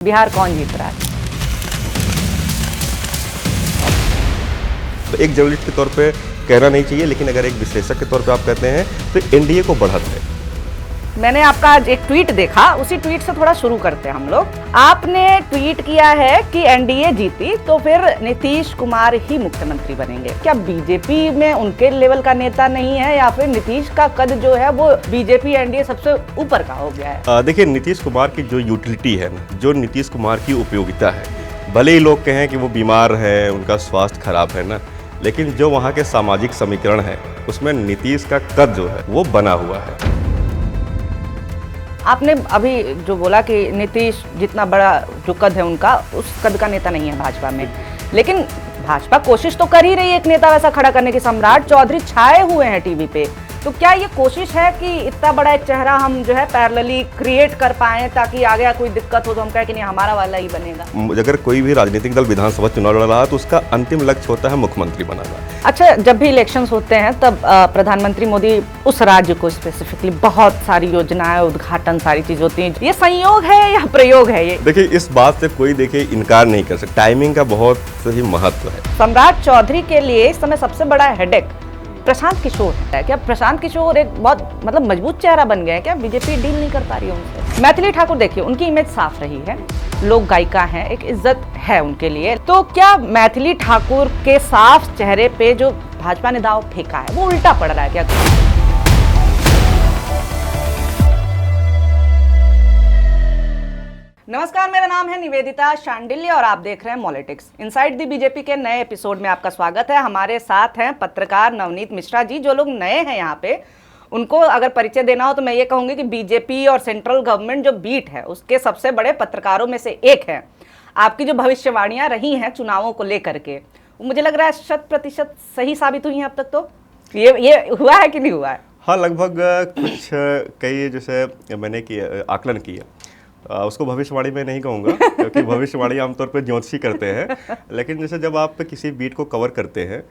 बिहार कौन जीत रहा है? एक जर्नलिस्ट के तौर पे कहना नहीं चाहिए, लेकिन अगर एक विश्लेषक के तौर पे आप कहते हैं तो एनडीए को बढ़त है। मैंने आपका आज एक ट्वीट देखा, उसी ट्वीट से थोड़ा शुरू करते हैं हम लोग। आपने ट्वीट किया है कि एनडीए जीती तो फिर नीतीश कुमार ही मुख्यमंत्री बनेंगे। क्या बीजेपी में उनके लेवल का नेता नहीं है, या फिर नीतीश का कद जो है वो बीजेपी एनडीए सबसे ऊपर का हो गया है? देखिए, नीतीश कुमार की जो यूटिलिटी है ना, जो नीतीश कुमार की उपयोगिता है, भले ही लोग कहें कि वो बीमार है, उनका स्वास्थ्य खराब है ना, लेकिन जो वहाँ के सामाजिक समीकरण है उसमें नीतीश का कद जो है वो बना हुआ है। आपने अभी जो बोला कि नीतीश जितना बड़ा जो कद है उनका, उस कद का नेता नहीं है भाजपा में, लेकिन भाजपा कोशिश तो कर ही रही है एक नेता वैसा खड़ा करने की। सम्राट चौधरी छाए हुए हैं टीवी पे, तो क्या ये कोशिश है कि इतना बड़ा एक चेहरा हम जो है पैरेलली क्रिएट कर पाए, ताकि आगे कोई दिक्कत हो तो हम कहें कि नहीं हमारा वाला ही बनेगा? अगर कोई भी राजनीतिक दल विधानसभा चुनाव लड़ रहा है तो उसका अंतिम लक्ष्य होता है मुख्यमंत्री बनाना। अच्छा, जब भी इलेक्शंस होते हैं तब प्रधानमंत्री मोदी उस राज्य को स्पेसिफिकली बहुत सारी योजनाएं, उद्घाटन, सारी चीज होती हैं। ये संयोग है या प्रयोग है? ये देखिए, इस बात से कोई देखिए इनकार नहीं कर सकता, टाइमिंग का बहुत ही महत्व है। सम्राट चौधरी के लिए इस समय सबसे बड़ा हेडेक प्रशांत किशोर है। क्या प्रशांत किशोर एक बहुत मजबूत चेहरा बन गए हैं? क्या बीजेपी डील नहीं कर पा रही है उनसे? मैथिली ठाकुर देखिए, उनकी इमेज साफ रही है, लोक गायिका हैं, एक इज्जत है उनके लिए। तो क्या मैथिली ठाकुर के साफ चेहरे पे जो भाजपा ने दाव फेंका है वो उल्टा पड़ रहा है क्या? नमस्कार, मेरा नाम है निवेदिता शांडिल्य और आप देख रहे हैं पॉलिटिक्स इनसाइड दी बीजेपी के नए एपिसोड में आपका स्वागत है। हमारे साथ हैं पत्रकार नवनीत मिश्रा जी। जो लोग नए हैं यहाँ पे, उनको अगर परिचय देना हो तो मैं ये कहूँगी कि बीजेपी और सेंट्रल गवर्नमेंट जो बीट है उसके सबसे बड़े पत्रकारों में से एक है। आपकी जो भविष्यवाणियाँ रही हैं चुनावों को लेकर के, मुझे लग रहा है 100% सही साबित हुई हैं अब तक। तो ये हुआ है कि नहीं हुआ है? हाँ, लगभग कुछ कई जैसे मैंने किया आकलन किया, उसको भविष्यवाणी में नहीं कहूँगा क्योंकि भविष्यवाणी आमतौर पर ज्योतिषी करते हैं, लेकिन जैसे जब आप किसी बीट को कवर करते हैं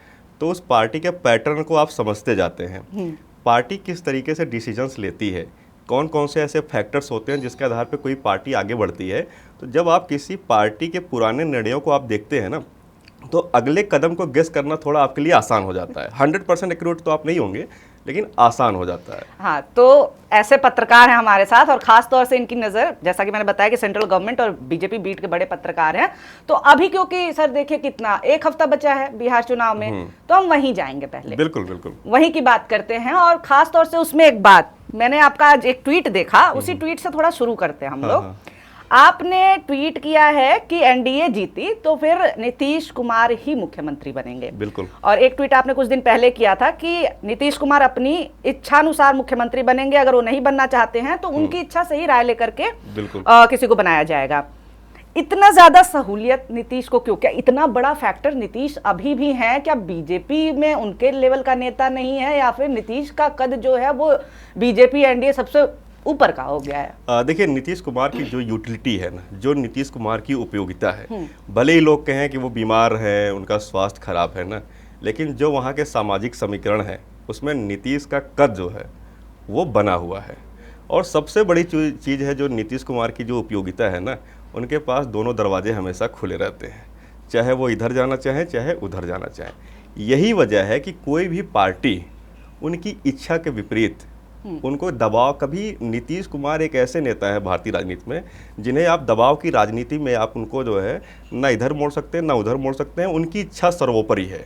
तो उस पार्टी के पैटर्न को आप समझते जाते हैं। पार्टी किस तरीके से डिसीजंस लेती है, कौन कौन से ऐसे फैक्टर्स होते हैं जिसके आधार पर कोई पार्टी आगे बढ़ती है। तो जब आप किसी पार्टी के पुराने निर्णयों को आप देखते हैं ना, तो अगले कदम को गेस करना थोड़ा आपके लिए आसान हो जाता है। 100% एक्यूरेट तो आप नहीं होंगे, लेकिन आसान हो जाता है। हाँ, तो ऐसे पत्रकार हैं हमारे साथ, और खास तौर से इनकी नज़र, जैसा कि मैंने बताया कि सेंट्रल गवर्नमेंट और बीजेपी बीट के बड़े पत्रकार हैं। तो अभी क्योंकि सर देखिए कितना एक हफ्ता बचा है बिहार चुनाव में, तो हम वहीं जाएंगे पहले। बिल्कुल बिल्कुल वहीं की बात करते हैं, और खास तौर से उसमें एक बात, मैंने आपका आज एक ट्वीट देखा, उसी ट्वीट से थोड़ा शुरू करते हैं हम लोग। आपने ट्वीट किया है कि एनडीए जीती तो फिर नीतीश कुमार ही मुख्यमंत्री बनेंगे। बिल्कुल। और एक ट्वीट आपने कुछ दिन पहले किया था कि नीतीश कुमार अपनी इच्छानुसार मुख्यमंत्री बनेंगे, अगर वो नहीं बनना चाहते हैं तो उनकी इच्छा से ही राय लेकर के किसी को बनाया जाएगा। इतना ज्यादा सहूलियत नीतीश को क्यों? क्या इतना बड़ा फैक्टर नीतीश अभी भी है? क्या बीजेपी में उनके लेवल का नेता नहीं है, या फिर नीतीश का कद जो है वो बीजेपी एनडीए सबसे ऊपर का हो गया है? देखिए, नीतीश कुमार की जो यूटिलिटी है ना, जो नीतीश कुमार की उपयोगिता है, भले ही लोग कहें कि वो बीमार है, उनका स्वास्थ्य खराब है ना, लेकिन जो वहाँ के सामाजिक समीकरण है उसमें नीतीश का कद जो है वो बना हुआ है। और सबसे बड़ी चीज़ है जो नीतीश कुमार की जो उपयोगिता है ना, उनके पास दोनों दरवाजे हमेशा खुले रहते हैं, चाहे वो इधर जाना चाहें चाहे उधर जाना चाहें। यही वजह है कि कोई भी पार्टी उनकी इच्छा के विपरीत उनको दबाव, कभी नीतीश कुमार एक ऐसे नेता है भारतीय राजनीति में जिन्हें आप दबाव की राजनीति में आप उनको जो है ना इधर मोड़ सकते हैं ना उधर मोड़ सकते हैं, उनकी इच्छा सर्वोपरि है।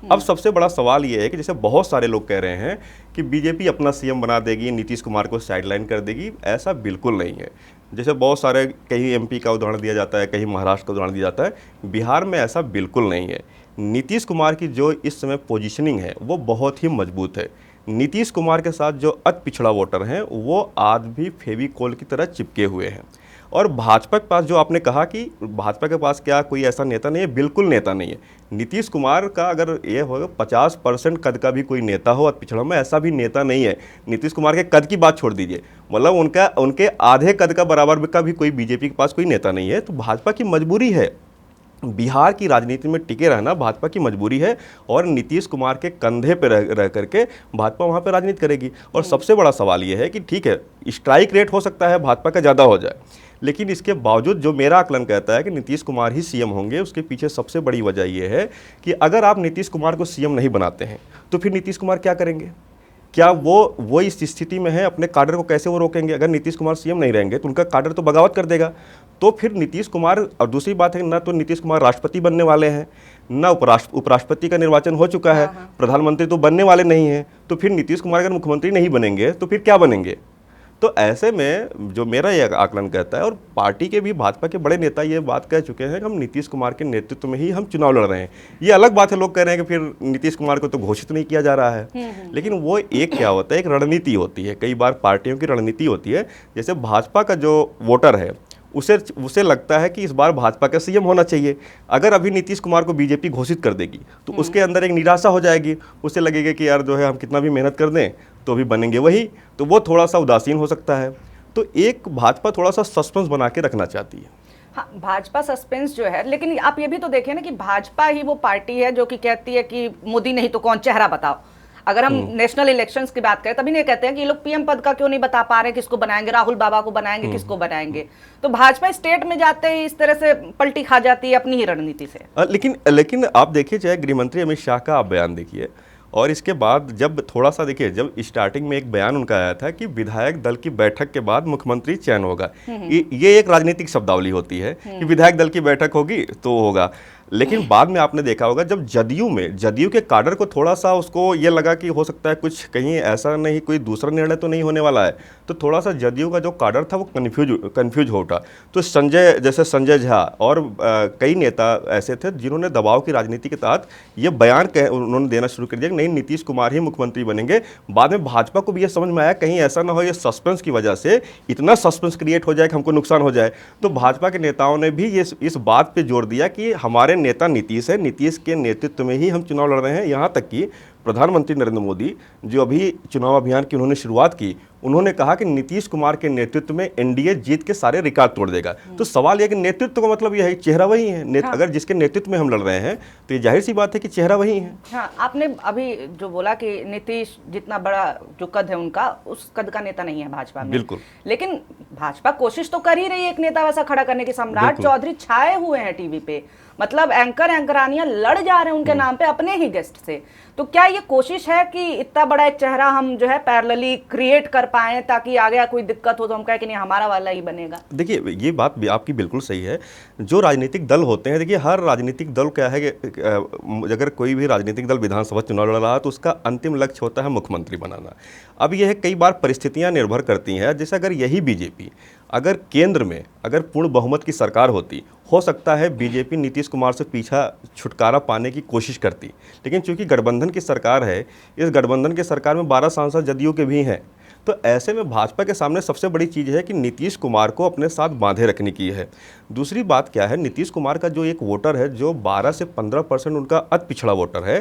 अब सबसे बड़ा सवाल ये है कि जैसे बहुत सारे लोग कह रहे हैं कि बीजेपी अपना सीएम बना देगी, नीतीश कुमार को साइडलाइन कर देगी, ऐसा बिल्कुल नहीं है। जैसे बहुत सारे, कहीं एमपी का उदाहरण दिया जाता है, कहीं महाराष्ट्र का उदाहरण दिया जाता है, बिहार में ऐसा बिल्कुल नहीं है। नीतीश कुमार की जो इस समय पोजीशनिंग है वो बहुत ही मजबूत है। नीतीश कुमार के साथ जो अति पिछड़ा वोटर हैं वो आज भी फेविकोल की तरह चिपके हुए हैं। और भाजपा के पास, जो आपने कहा कि भाजपा के पास क्या कोई ऐसा नेता नहीं है, बिल्कुल नेता नहीं है। नीतीश कुमार का अगर ये होगा 50% कद का भी कोई नेता हो अति पिछड़ा में, ऐसा भी नेता नहीं है। नीतीश कुमार के कद की बात छोड़ दीजिए, मतलब उनके आधे कद का बराबर का भी कोई बीजेपी के पास कोई नेता नहीं है। तो भाजपा की मजबूरी है बिहार की राजनीति में टिके रहना भाजपा की मजबूरी है और नीतीश कुमार के कंधे पे रह करके भाजपा वहाँ पे राजनीति करेगी। और सबसे बड़ा सवाल ये है कि ठीक है, स्ट्राइक रेट हो सकता है भाजपा का ज़्यादा हो जाए, लेकिन इसके बावजूद जो मेरा आकलन कहता है कि नीतीश कुमार ही सीएम होंगे। उसके पीछे सबसे बड़ी वजह यह है कि अगर आप नीतीश कुमार को सीएम नहीं बनाते हैं तो फिर नीतीश कुमार क्या करेंगे? क्या वो इस स्थिति में है, अपने काडर को कैसे वो रोकेंगे? अगर नीतीश कुमार सीएम नहीं रहेंगे तो उनका काडर तो बगावत कर देगा। तो फिर नीतीश कुमार, और दूसरी बात है ना, तो नीतीश कुमार राष्ट्रपति बनने वाले हैं, ना उपराष्ट्रपति का निर्वाचन हो चुका है, प्रधानमंत्री तो बनने वाले नहीं हैं। तो फिर नीतीश कुमार अगर मुख्यमंत्री नहीं बनेंगे तो फिर क्या बनेंगे? तो ऐसे में जो मेरा ये आकलन कहता है, और पार्टी के भी भाजपा के बड़े नेता ये बात कह चुके हैं कि हम नीतीश कुमार के नेतृत्व में ही हम चुनाव लड़ रहे हैं। ये अलग बात है, लोग कह रहे हैं कि फिर नीतीश कुमार को तो घोषित नहीं किया जा रहा है, लेकिन वो एक क्या होता है, एक रणनीति होती है। कई बार पार्टियों की रणनीति होती है। जैसे भाजपा का जो वोटर है उसे लगता है कि इस बार भाजपा का सीएम होना चाहिए। अगर अभी नीतीश कुमार को बीजेपी घोषित कर देगी तो उसके अंदर एक निराशा हो जाएगी। उसे लगेगा कि यार जो है हम कितना भी मेहनत कर दें तो भी बनेंगे वही, तो वो थोड़ा सा उदासीन हो सकता है। तो एक भाजपा थोड़ा सा सस्पेंस बना के रखना चाहती है। हाँ, भाजपा सस्पेंस जो है, लेकिन आप ये भी तो देखें ना कि भाजपा ही वो पार्टी है जो कि कहती है कि मोदी नहीं तो कौन, चेहरा बताओ। अगर हम नेशनल इलेक्शंस की बात करें तभी नहीं कहते हैं कि ये लोग पीएम पद का क्यों नहीं बता पा रहे, किसको बनाएंगे, राहुल बाबा को बनाएंगे, किसको बनाएंगे। तो भाजपा स्टेट में जाते ही इस तरह से पलटी खा जाती है अपनी ही रणनीति से। लेकिन आप देखिए, चाहे गृहमंत्री अमित शाह का आप बयान देखिए, और इसके बाद जब थोड़ा सा देखिए, जब स्टार्टिंग में एक बयान उनका आया था कि विधायक दल की बैठक के बाद मुख्यमंत्री चयन होगा, ये एक राजनीतिक शब्दावली होती है कि विधायक दल की बैठक होगी तो होगा। लेकिन बाद में आपने देखा होगा जब जदयू के काडर को थोड़ा सा उसको ये लगा कि हो सकता है कुछ कहीं ऐसा नहीं, कोई दूसरा निर्णय तो नहीं होने वाला है, तो थोड़ा सा जदयू का जो काडर था वो कन्फ्यूज हो उठा। तो संजय झा और कई नेता ऐसे थे जिन्होंने दबाव की राजनीति के तहत ये बयान उन्होंने देना शुरू कर दिया कि नहीं, नीतीश कुमार ही मुख्यमंत्री बनेंगे। बाद में भाजपा को भी ये समझ में आया कहीं ऐसा ना हो ये सस्पेंस की वजह से इतना सस्पेंस क्रिएट हो जाए कि हमको नुकसान हो जाए। तो भाजपा के नेताओं ने भी इस बात पर जोर दिया कि हमारे नेता नीतीश है, नीतीश के नेतृत्व में ही हम चुनाव लड़ रहे हैं। यहाँ तक कि प्रधानमंत्री नरेंद्र मोदी जो अभी चुनाव अभियान की उन्होंने शुरुआत की, उन्होंने कहा कि नीतीश कुमार के नेतृत्व में एनडीए जीत के सारे रिकॉर्ड तोड़ देगा। तो सवाल यह कि नेतृत्व का मतलब यह है चेहरा वही है। हाँ। अगर जिसके नेतृत्व में हम लड़ रहे हैं तो ये जाहिर सी बात है कि चेहरा वही है। हाँ, आपने अभी जो बोला कि नीतीश जितना बड़ा जो कद है उनका, उस कद का नेता नहीं है भाजपा में। बिल्कुल। लेकिन भाजपा कोशिश तो कर ही रही है एक नेता वैसा खड़ा करने की। सम्राट चौधरी छाए हुए हैं टीवी पे, मतलब एंकरानियां लड़ जा रहे हैं उनके नाम पे अपने ही गेस्ट से। तो क्या ये कोशिश है कि इतना बड़ा एक चेहरा हम जो है पैरेलली क्रिएट कर पाए ताकि आगे कोई दिक्कत हो तो हम कहें कि नहीं हमारा वाला ही बनेगा? देखिए, ये बात भी आपकी बिल्कुल सही है। जो राजनीतिक दल होते हैं, देखिए हर राजनीतिक दल क्या है कि अगर कोई भी राजनीतिक दल विधानसभा चुनाव लड़ रहा है तो उसका अंतिम लक्ष्य होता है मुख्यमंत्री बनाना। अब यह कई बार परिस्थितियां निर्भर करती हैं। जैसे अगर यही बीजेपी अगर केंद्र में अगर पूर्ण बहुमत की सरकार होती, हो सकता है बीजेपी नीतीश कुमार से पीछा छुटकारा पाने की कोशिश करती। लेकिन चूंकि गठबंधन की सरकार है, इस गठबंधन की सरकार में 12 सांसद जदयू के भी हैं। तो ऐसे में भाजपा के सामने सबसे बड़ी चीज़ है कि नीतीश कुमार को अपने साथ बांधे रखने की है। दूसरी बात क्या है, नीतीश कुमार का जो एक वोटर है जो 12 से 15% उनका अति पिछड़ा वोटर है,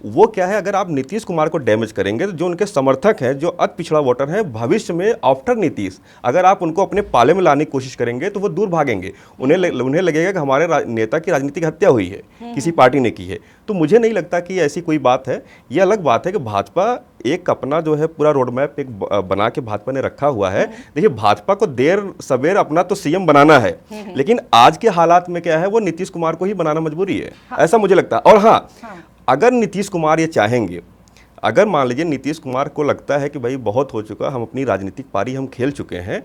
वो क्या है, अगर आप नीतीश कुमार को डैमेज करेंगे तो जो उनके समर्थक हैं, जो अति पिछड़ा वोटर है, भविष्य में आफ्टर नीतीश अगर आप उनको अपने पाले में लाने की कोशिश करेंगे तो वो दूर भागेंगे। उन्हें लगेगा कि हमारे नेता की राजनीतिक हत्या हुई है, किसी पार्टी ने की है। तो मुझे नहीं लगता कि ऐसी कोई बात है। ये अलग बात है कि भाजपा एक अपना जो है पूरा रोड मैप एक बना के भाजपा ने रखा हुआ है। देखिए, भाजपा को देर सवेर अपना तो सीएम बनाना है, लेकिन आज के हालात में क्या है, वो नीतीश कुमार को ही बनाना मजबूरी है। हाँ। ऐसा मुझे लगता है। और हाँ, अगर नीतीश कुमार ये चाहेंगे, अगर मान लीजिए नीतीश कुमार को लगता है कि भाई बहुत हो चुका, हम अपनी राजनीतिक पारी हम खेल चुके हैं,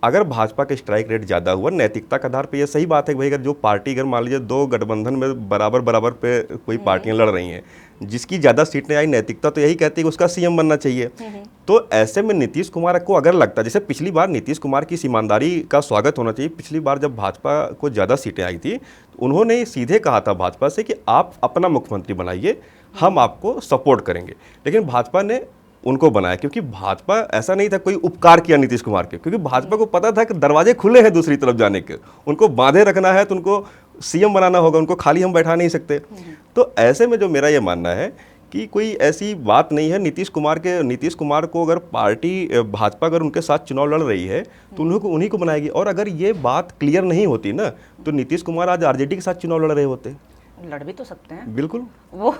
अगर भाजपा का स्ट्राइक रेट ज़्यादा हुआ नैतिकता के आधार पे, ये सही बात है कि भाई अगर जो पार्टी, अगर मान लीजिए 2 गठबंधन में बराबर पे कोई पार्टियां लड़ रही हैं, जिसकी ज़्यादा सीटें आई, नैतिकता तो यही कहती है कि उसका सीएम बनना चाहिए। तो ऐसे में नीतीश कुमार को अगर लगता है, जैसे पिछली बार नीतीश कुमार की ईमानदारी का स्वागत होना चाहिए। पिछली बार जब भाजपा को ज़्यादा सीटें आई थी, उन्होंने सीधे कहा था भाजपा से कि आप अपना मुख्यमंत्री बनाइए, हम आपको सपोर्ट करेंगे। लेकिन भाजपा ने उनको बनाया, क्योंकि भाजपा ऐसा नहीं था कोई उपकार किया नीतीश कुमार के, क्योंकि भाजपा को पता था कि दरवाजे खुले हैं दूसरी तरफ जाने के, उनको बांधे रखना है तो उनको सीएम बनाना होगा, उनको खाली हम बैठा नहीं सकते। तो ऐसे में जो मेरा ये मानना है कि कोई ऐसी बात नहीं है। नीतीश कुमार को अगर पार्टी भाजपा अगर उनके साथ चुनाव लड़ रही है तो उन्हीं को बनाएगी। और अगर ये बात क्लियर नहीं होती ना तो नीतीश कुमार आज आरजेडी के साथ चुनाव लड़ रहे होते। लड़ भी तो सकते हैं, बिल्कुल। वो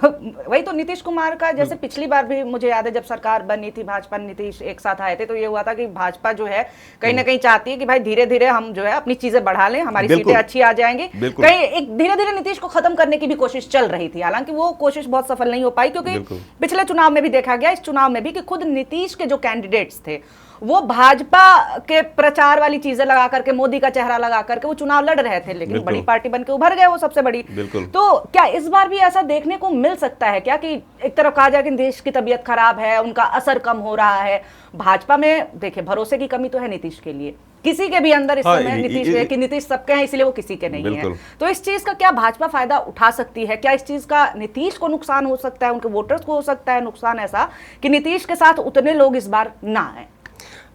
वही तो नीतीश कुमार का, जैसे पिछली बार भी मुझे याद है जब सरकार बनी थी, भाजपा नीतीश एक साथ आए थे, तो ये हुआ था कि भाजपा जो है कहीं ना कहीं चाहती है कि भाई धीरे धीरे हम जो है अपनी चीजें बढ़ा लें, हमारी सीटें अच्छी आ जाएंगी। कहीं एक धीरे धीरे नीतीश को खत्म करने की भी कोशिश चल रही थी, हालांकि वो कोशिश बहुत सफल नहीं हो पाई, क्योंकि पिछले चुनाव में भी देखा गया, इस चुनाव में भी, कि खुद नीतीश के जो कैंडिडेट्स थे वो भाजपा के प्रचार वाली चीजें लगा करके, मोदी का चेहरा लगा करके वो चुनाव लड़ रहे थे, लेकिन बड़ी पार्टी बनके उभर गए वो सबसे बड़ी। तो क्या इस बार भी ऐसा देखने को मिल सकता है क्या कि एक तरफ कहा जाए कि देश की तबीयत खराब है, उनका असर कम हो रहा है, भाजपा में देखिए भरोसे की कमी तो है नीतीश के लिए, किसी के भी अंदर इस समय नीतीश कि नीतीश सबके हैं इसलिए वो किसी के नहीं है, तो इस चीज का क्या भाजपा फायदा उठा सकती है? क्या इस चीज का नीतीश को नुकसान हो सकता है, उनके वोटर्स को हो सकता है नुकसान ऐसा कि नीतीश के साथ उतने लोग इस बार ना आए?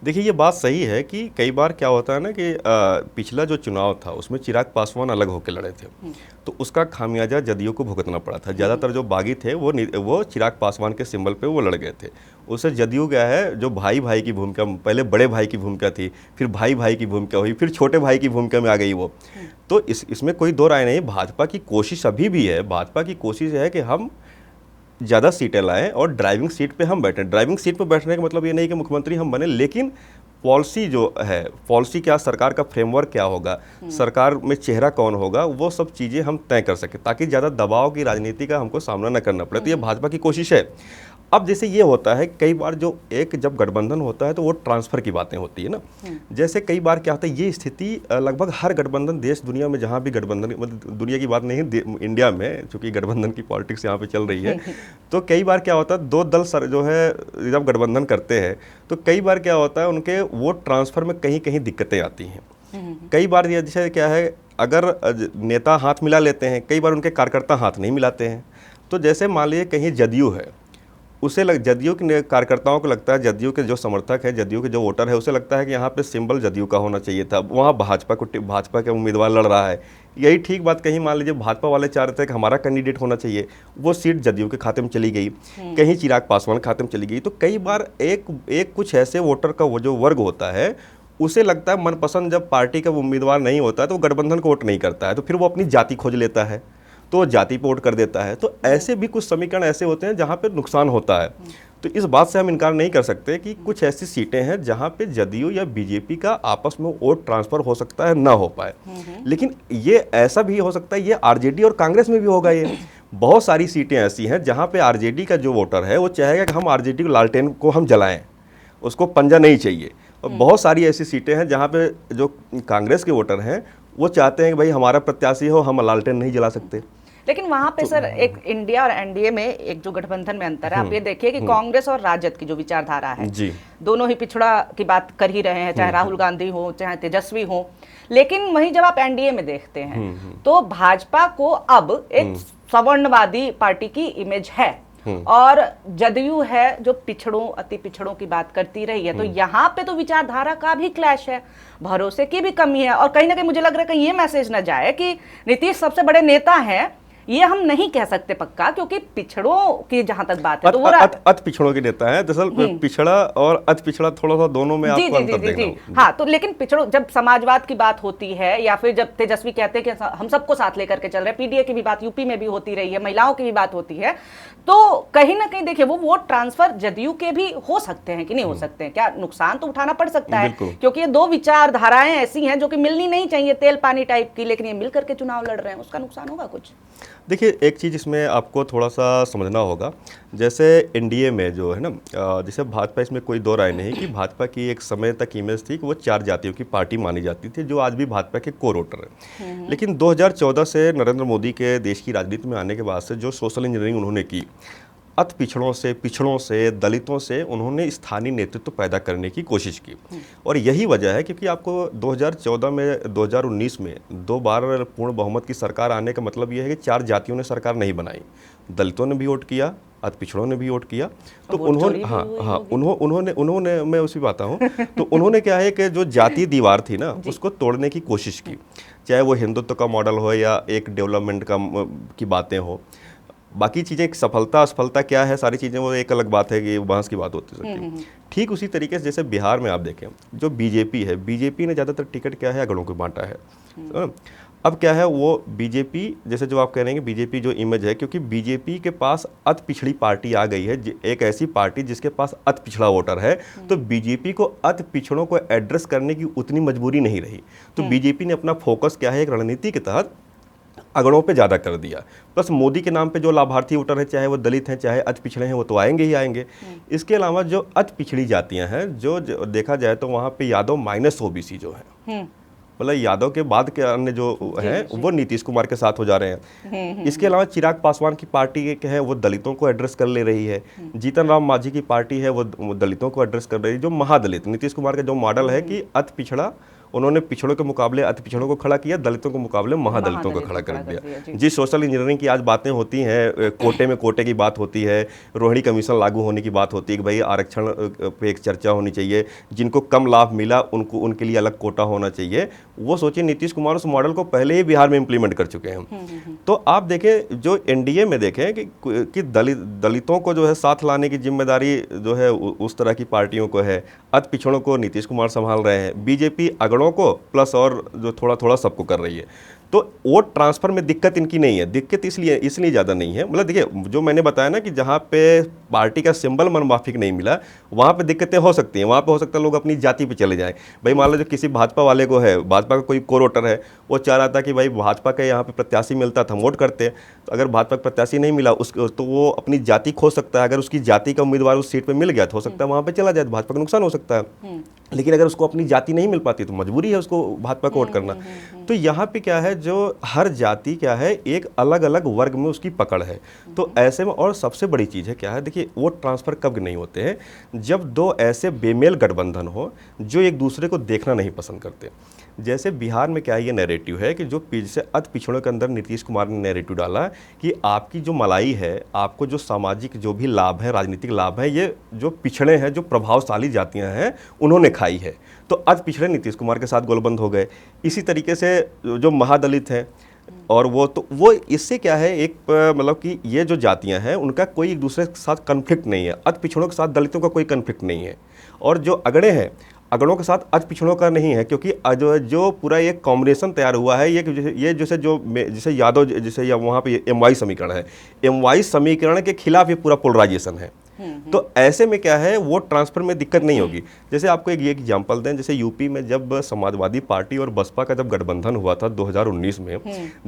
देखिए, ये बात सही है कि कई बार क्या होता है ना कि पिछला जो चुनाव था उसमें चिराग पासवान अलग होकर लड़े थे, तो उसका खामियाजा जदयू को भुगतना पड़ा था। ज़्यादातर जो बागी थे वो चिराग पासवान के सिंबल पे वो लड़ गए थे। उससे जदयू क्या है, जो भाई भाई की भूमिका, पहले बड़े भाई की भूमिका थी, फिर भाई भाई की भूमिका हुई, फिर छोटे भाई की भूमिका में आ गई वो। तो इसमें कोई दो राय नहीं। भाजपा की कोशिश अभी भी है, भाजपा की कोशिश है कि हम ज़्यादा सीटें लाएं और ड्राइविंग सीट पे हम बैठें। ड्राइविंग सीट पे बैठने का मतलब ये नहीं कि मुख्यमंत्री हम बने, लेकिन पॉलिसी जो है, पॉलिसी क्या, सरकार का फ्रेमवर्क क्या होगा, सरकार में चेहरा कौन होगा, वो सब चीज़ें हम तय कर सकें, ताकि ज़्यादा दबाव की राजनीति का हमको सामना न करना पड़े। तो ये भाजपा की कोशिश है। अब जैसे ये होता है कई बार, जो जब गठबंधन होता है तो वो ट्रांसफ़र की बातें होती है ना। जैसे कई बार क्या होता है, ये स्थिति लगभग हर गठबंधन, देश दुनिया में जहाँ भी गठबंधन, मतलब दुनिया की बात नहीं, इंडिया में चूँकि गठबंधन की पॉलिटिक्स यहाँ पे चल रही है, तो कई बार क्या होता है, दो दल जो है जब गठबंधन करते हैं तो कई बार क्या होता है, उनके वोट ट्रांसफ़र में कहीं कहीं दिक्कतें आती हैं। कई बार ये जैसे क्या है, अगर नेता हाथ मिला लेते हैं, कई बार उनके कार्यकर्ता हाथ नहीं मिलाते हैं। तो जैसे मान लीजिए कहीं जदयू है, जदयू के कार्यकर्ताओं को लगता है, जदयू के जो समर्थक है, जदयू के जो वोटर है, उसे लगता है कि यहाँ पे सिंबल जदयू का होना चाहिए था, वहाँ भाजपा के उम्मीदवार लड़ रहा है। यही ठीक बात कहीं मान लीजिए भाजपा वाले चाह रहे थे कि हमारा कैंडिडेट होना चाहिए, वो सीट जदयू के खाते में चली गई, कहीं चिराग पासवान खाते में चली गई। तो कई बार एक कुछ ऐसे वोटर का वो जो वर्ग होता है, उसे लगता है मनपसंद जब पार्टी का उम्मीदवार नहीं होता है तो गठबंधन को वोट नहीं करता है, तो फिर वो अपनी जाति खोज लेता है, तो जाति पे वोट कर देता है। तो ऐसे भी कुछ समीकरण ऐसे होते हैं जहाँ पे नुकसान होता है। तो इस बात से हम इनकार नहीं कर सकते कि कुछ ऐसी सीटें हैं जहाँ पे जदयू या बीजेपी का आपस में वोट ट्रांसफर हो सकता है, ना हो पाए। लेकिन ये ऐसा भी हो सकता है, ये आरजेडी और कांग्रेस में भी होगा। ये बहुत सारी सीटें ऐसी हैं जहाँ पे आरजेडी का जो वोटर है वो चाहेगा कि हम आरजेडी को, लालटेन को हम जलाएं, उसको पंजा नहीं चाहिए। और बहुत सारी ऐसी सीटें हैं जहाँ पे जो कांग्रेस के वोटर हैं वो चाहते हैं कि भाई हमारा प्रत्याशी हो, हम लालटेन नहीं जला सकते। लेकिन वहां पे सर एक इंडिया और एनडीए में एक जो गठबंधन में अंतर है, आप ये देखिए कि कांग्रेस और राजद की जो विचारधारा है, दोनों ही पिछड़ा की बात कर ही रहे हैं, चाहे राहुल गांधी हो चाहे तेजस्वी हो। लेकिन वहीं जब आप एनडीए में देखते हैं तो भाजपा को अब एक सवर्णवादी पार्टी की इमेज है, और जदयू है जो पिछड़ों, अति पिछड़ों की बात करती रही है। तो यहाँ पे तो विचारधारा का भी क्लैश है, भरोसे की भी कमी है, और कहीं ना कहीं मुझे लग रहा है कि ये मैसेज ना जाए कि नीतीश सबसे बड़े नेता हैं। ये हम नहीं कह सकते पक्का, क्योंकि पिछड़ों की जहां तक बात है तो वो अति पिछड़ों के नेता है। दरअसल पिछड़ा और अति पिछड़ा थोड़ा सा दोनों में आपको अंतर देखना। हाँ, तो लेकिन पिछड़ों, जब समाजवाद की बात होती है या फिर जब तेजस्वी कहते हैं कि हम सबको साथ लेकर के चल रहे हैं, पीडीए की भी बात यूपी में भी होती रही है, महिलाओं की भी बात होती है, तो कहीं ना कहीं देखिए वो वोट ट्रांसफर जदयू के भी हो सकते हैं कि नहीं हो सकते हैं। क्या नुकसान तो उठाना पड़ सकता है, क्योंकि ये दो विचारधाराएं ऐसी हैं जो कि मिलनी नहीं चाहिए, तेल पानी टाइप की, लेकिन ये मिल करके चुनाव लड़ रहे हैं, उसका नुकसान होगा कुछ। देखिए, एक चीज़ इसमें आपको थोड़ा सा समझना होगा। जैसे एनडीए में जो है ना, जैसे भाजपा, इसमें कोई दो राय नहीं कि भाजपा की एक समय तक इमेज थी कि वो 4 जातियों की पार्टी मानी जाती थी, जो आज भी भाजपा के कोर वोटर है। लेकिन 2014 से नरेंद्र मोदी के देश की राजनीति में आने के बाद से जो सोशल इंजीनियरिंग उन्होंने की, अति पिछड़ों से दलितों से उन्होंने स्थानीय नेतृत्व पैदा करने की कोशिश की। और यही वजह है क्योंकि आपको 2014 में 2019 में 2 बार पूर्ण बहुमत की सरकार आने का मतलब यह है कि 4 जातियों ने सरकार नहीं बनाई, दलितों ने भी वोट किया, अति पिछड़ों ने भी वोट किया। तो उन्होंने मैं उसी बात हूँ, तो उन्होंने क्या है कि जो जातीय दीवार थी ना उसको तोड़ने की कोशिश की, चाहे वो हिंदुत्व का मॉडल हो या एक डेवलपमेंट की बातें हो। बाकी चीज़ें सफलता असफलता क्या है, सारी चीज़ें वो एक अलग बात है कि बहस की बात होती सकती है। ठीक उसी तरीके से जैसे बिहार में आप देखें, जो बीजेपी है, बीजेपी ने ज़्यादातर टिकट क्या है, अगड़ों को बांटा है। अब क्या है, वो बीजेपी जैसे जो आप कह रहे हैं कि बीजेपी जो इमेज है, क्योंकि बीजेपी के पास अति पिछड़ी पार्टी आ गई है, एक ऐसी पार्टी जिसके पास अति पिछड़ा वोटर है, तो बीजेपी को अति पिछड़ों को एड्रेस करने की उतनी मजबूरी नहीं रही। तो बीजेपी ने अपना फोकस क्या है, एक रणनीति के तहत अगड़ों पे ज़्यादा कर दिया। प्लस मोदी के नाम पे जो लाभार्थी वोटर हैं, चाहे वो दलित हैं चाहे अति पिछड़े हैं, वो तो आएंगे ही आएंगे। इसके अलावा जो अति पिछड़ी जातियां हैं, जो देखा जाए तो वहाँ पे यादव माइनस ओबीसी जो है, मतलब यादव के बाद के अन्य जो हैं वो नीतीश कुमार के साथ हो जा रहे हैं। इसके अलावा चिराग पासवान की पार्टी के है वो दलितों को एड्रेस कर ले रही है। जीतन राम मांझी की पार्टी है वो दलितों को एड्रेस कर रही है। जो महादलित नीतीश कुमार का जो मॉडल है कि अति पिछड़ा, उन्होंने पिछड़ों के मुकाबले अति पिछड़ों को खड़ा किया, दलितों के मुकाबले महादलितों को खड़ा कर दिया। जी, सोशल इंजीनियरिंग की आज बातें होती हैं, कोटे में कोटे की बात होती है, रोहिणी कमीशन लागू होने की बात होती है कि भाई आरक्षण पे एक चर्चा होनी चाहिए, जिनको कम लाभ मिला उनको उनके लिए अलग कोटा होना चाहिए। वो सोचिए नीतीश कुमार उस मॉडल को पहले ही बिहार में इंप्लीमेंट कर चुके हैं। तो आप देखें जो एनडीए में देखें कि दलितों को जो है साथ लाने की जिम्मेदारी जो है उस तरह की पार्टियों को है, अति पिछड़ों को नीतीश कुमार संभाल रहे हैं, बीजेपी अगड़ों को प्लस और जो थोड़ा थोड़ा सबको कर रही है। तो वोट ट्रांसफर में दिक्कत इनकी नहीं है। दिक्कत इसलिए ज़्यादा नहीं है, मतलब देखिए जो मैंने बताया ना कि जहाँ पे पार्टी का सिंबल मनमाफिक नहीं मिला, वहाँ पे दिक्कतें हो सकती हैं। वहाँ पे हो सकता है लोग अपनी जाति पे चले जाएं। भाई मान लो जो किसी भाजपा वाले को है, भाजपा का कोई कोर वोटर है, वो चाह रहा था कि भाई भाजपा का यहाँ पे प्रत्याशी मिलता था, हम वोट करते। तो अगर भाजपा का प्रत्याशी नहीं मिला तो वो अपनी जाति खो सकता है। अगर उसकी जाति का उम्मीदवार उस सीट पर मिल गया तो हो सकता है वहाँ पर चला जाए, तो भाजपा का नुकसान हो सकता है। लेकिन अगर उसको अपनी जाति नहीं मिल पाती तो मजबूरी है उसको भाजपा को वोट करना। तो यहाँ पे क्या है, जो हर जाति क्या है एक अलग अलग वर्ग में उसकी पकड़ है। तो ऐसे में और सबसे बड़ी चीज़ है क्या है, देखिए वोट ट्रांसफ़र कब नहीं होते हैं, जब दो ऐसे बेमेल गठबंधन हो जो एक दूसरे को देखना नहीं पसंद करते। जैसे बिहार में क्या ये नैरेटिव है कि जो जैसे अति पिछड़ों के अंदर नीतीश कुमार ने नैरेटिव डाला कि आपकी जो मलाई है, आपको जो सामाजिक जो भी लाभ है, राजनीतिक लाभ है, ये जो पिछड़े हैं, जो प्रभावशाली जातियां हैं, उन्होंने खाई है। तो अति पिछड़े नीतीश कुमार के साथ गोलबंद हो गए। इसी तरीके से जो महादलित हैं और वो इससे क्या है, एक मतलब कि ये जो जातियां हैं उनका कोई एक दूसरे के साथ कन्फ्लिक्ट नहीं है। अति पिछड़ों के साथ दलितों का कोई कन्फ्लिक्ट नहीं है। और जो अगड़े हैं, अगड़ों के साथ अति पिछड़ों का नहीं है, क्योंकि जो पूरा एक कॉम्बिनेशन तैयार हुआ है, ये जैसे यादव जैसे वहाँ पे MY समीकरण है, MY समीकरण के खिलाफ ये पूरा पोलराइजेशन है। तो ऐसे में क्या है, वोट ट्रांसफर में दिक्कत नहीं होगी। जैसे आपको एक एग्जांपल दें, जैसे यूपी में जब समाजवादी पार्टी और बसपा का जब गठबंधन हुआ था 2019 में,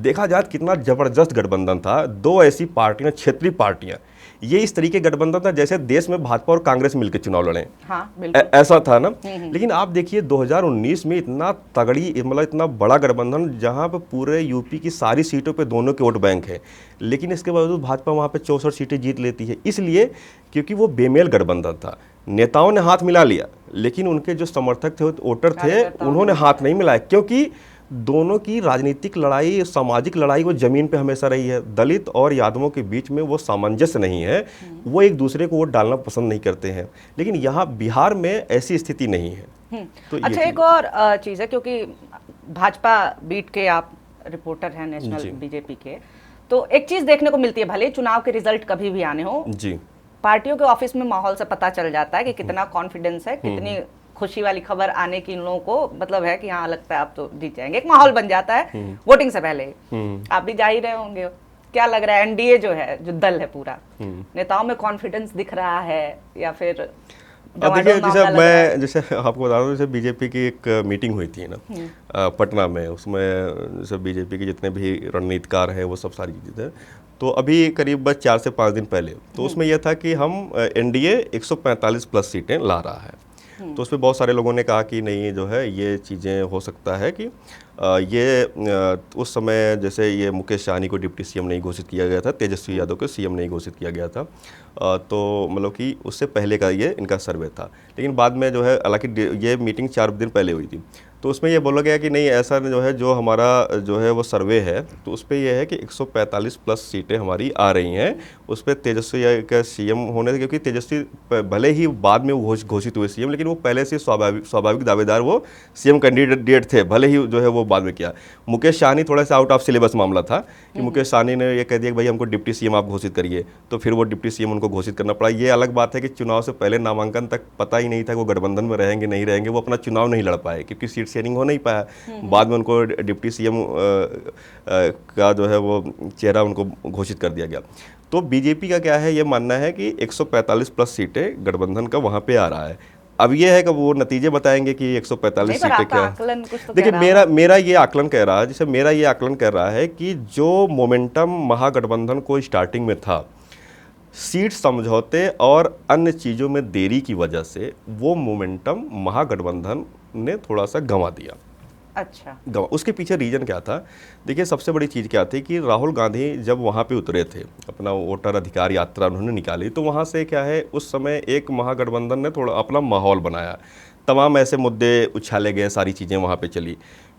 देखा जाए कितना जबरदस्त गठबंधन था। दो ऐसी पार्टियां, क्षेत्रीय पार्टियां, ये इस तरीके गठबंधन था जैसे देश में भाजपा और कांग्रेस मिलकर चुनाव लड़े। हाँ, बिल्कुल। ऐसा था ना। लेकिन आप देखिए 2019 में इतना तगड़ी, मतलब इतना बड़ा गठबंधन जहां पे पूरे यूपी की सारी सीटों पे दोनों के वोट बैंक है, लेकिन इसके बावजूद भाजपा वहां पे 64 सीटें जीत लेती है। इसलिए क्योंकि वो बेमेल गठबंधन था। नेताओं ने हाथ मिला लिया, लेकिन उनके जो समर्थक थे, वोटर थे, उन्होंने हाथ नहीं मिलाया, क्योंकि दोनों की राजनीतिक लड़ाई, सामाजिक लड़ाई वो जमीन पे हमेशा रही है। दलित और यादवों के बीच में वो सामंजस्य नहीं है, वो एक दूसरे को वोट डालना पसंद नहीं करते हैं। लेकिन यहाँ बिहार में ऐसी स्थिति नहीं है। तो अच्छा, एक और चीज़ है, क्योंकि भाजपा बीट के आप रिपोर्टर हैं नेशनल बीजेपी के, तो एक चीज़ देखने को मिलती है, भले चुनाव के रिजल्ट कभी भी आने हो जी, पार्टियों के ऑफिस में माहौल से पता चल जाता है कि कितना कॉन्फिडेंस है, कितनी खुशी वाली खबर आने की इन लोगों को मतलब है कि हाँ लगता है आप तो जीत जाएंगे। एक माहौल बन जाता है वोटिंग से पहले। आप भी जा ही रहे होंगे, क्या लग रहा है, एनडीए जो है, जो दल है पूरा, नेताओं में कॉन्फिडेंस दिख रहा है या फिर? देखिए, जैसे आपको बता दूं, जैसे बीजेपी की एक मीटिंग हुई थी ना पटना में, उसमें जैसे बीजेपी के जितने भी रणनीतिकार हैं वो सब सारी चीज़ें, तो अभी करीब बस 4 से 5 दिन पहले, तो उसमें यह था कि हम एनडीए 145 प्लस सीटें ला रहा है। तो उसमें बहुत सारे लोगों ने कहा कि नहीं, जो है ये चीज़ें हो सकता है कि उस समय जैसे ये मुकेश सहनी को डिप्टी सीएम नहीं घोषित किया गया था, तेजस्वी यादव को सीएम नहीं घोषित किया गया था, तो मतलब कि उससे पहले का ये इनका सर्वे था। लेकिन बाद में जो है, हालांकि ये मीटिंग 4 दिन पहले हुई थी, तो उसमें ये बोला गया कि नहीं, ऐसा जो है, जो हमारा जो है वो सर्वे है, तो उस पर यह है कि 145 प्लस सीटें हमारी आ रही हैं। उस पर तेजस्वी का सीएम होने से, क्योंकि तेजस्वी भले ही बाद में वो घोषित हुए सीएम, लेकिन वो पहले से स्वाभाविक दावेदार वो सीएम कैंडिडेट थे, भले ही जो है वो बाद में किया। मुकेश सहनी थोड़ा सा आउट ऑफ सिलेबस मामला था कि मुकेश सहनी ने ये कह दिया कि भाई हमको डिप्टी सीएम आप घोषित करिए, तो फिर वो डिप्टी सीएम उनको घोषित करना पड़ा। ये अलग बात है कि चुनाव से पहले नामांकन तक पता ही नहीं था वो गठबंधन में रहेंगे नहीं रहेंगे, वो अपना चुनाव नहीं लड़ पाए क्योंकि सीट शेयरिंग हो नहीं पाया। बाद में उनको डिप्टी सीएम का जो है वो चेहरा उनको घोषित कर दिया गया। तो बीजेपी का क्या है, ये मानना है कि 145 प्लस सीटें गठबंधन का वहाँ पे आ रहा है। अब ये है कि वो नतीजे बताएंगे कि 145 सीटें क्या है। तो देखिए, मेरा ये आकलन कह रहा है, जैसे मेरा ये आकलन कह रहा है कि जो मोमेंटम महागठबंधन को स्टार्टिंग में था, सीट समझौते और अन्य चीज़ों में देरी की वजह से वो मोमेंटम महागठबंधन ने थोड़ा सा गंवा दिया। अच्छा, उसके पीछे रीजन क्या था? देखिए, सबसे बड़ी चीज़ क्या थी कि राहुल गांधी जब वहाँ पे उतरे थे, अपना वोटर अधिकार यात्रा उन्होंने निकाली, तो वहाँ से क्या है, उस समय एक महागठबंधन ने थोड़ा अपना माहौल बनाया, तमाम ऐसे मुद्दे उछाले गए, सारी चीज़ें वहाँ पे चली।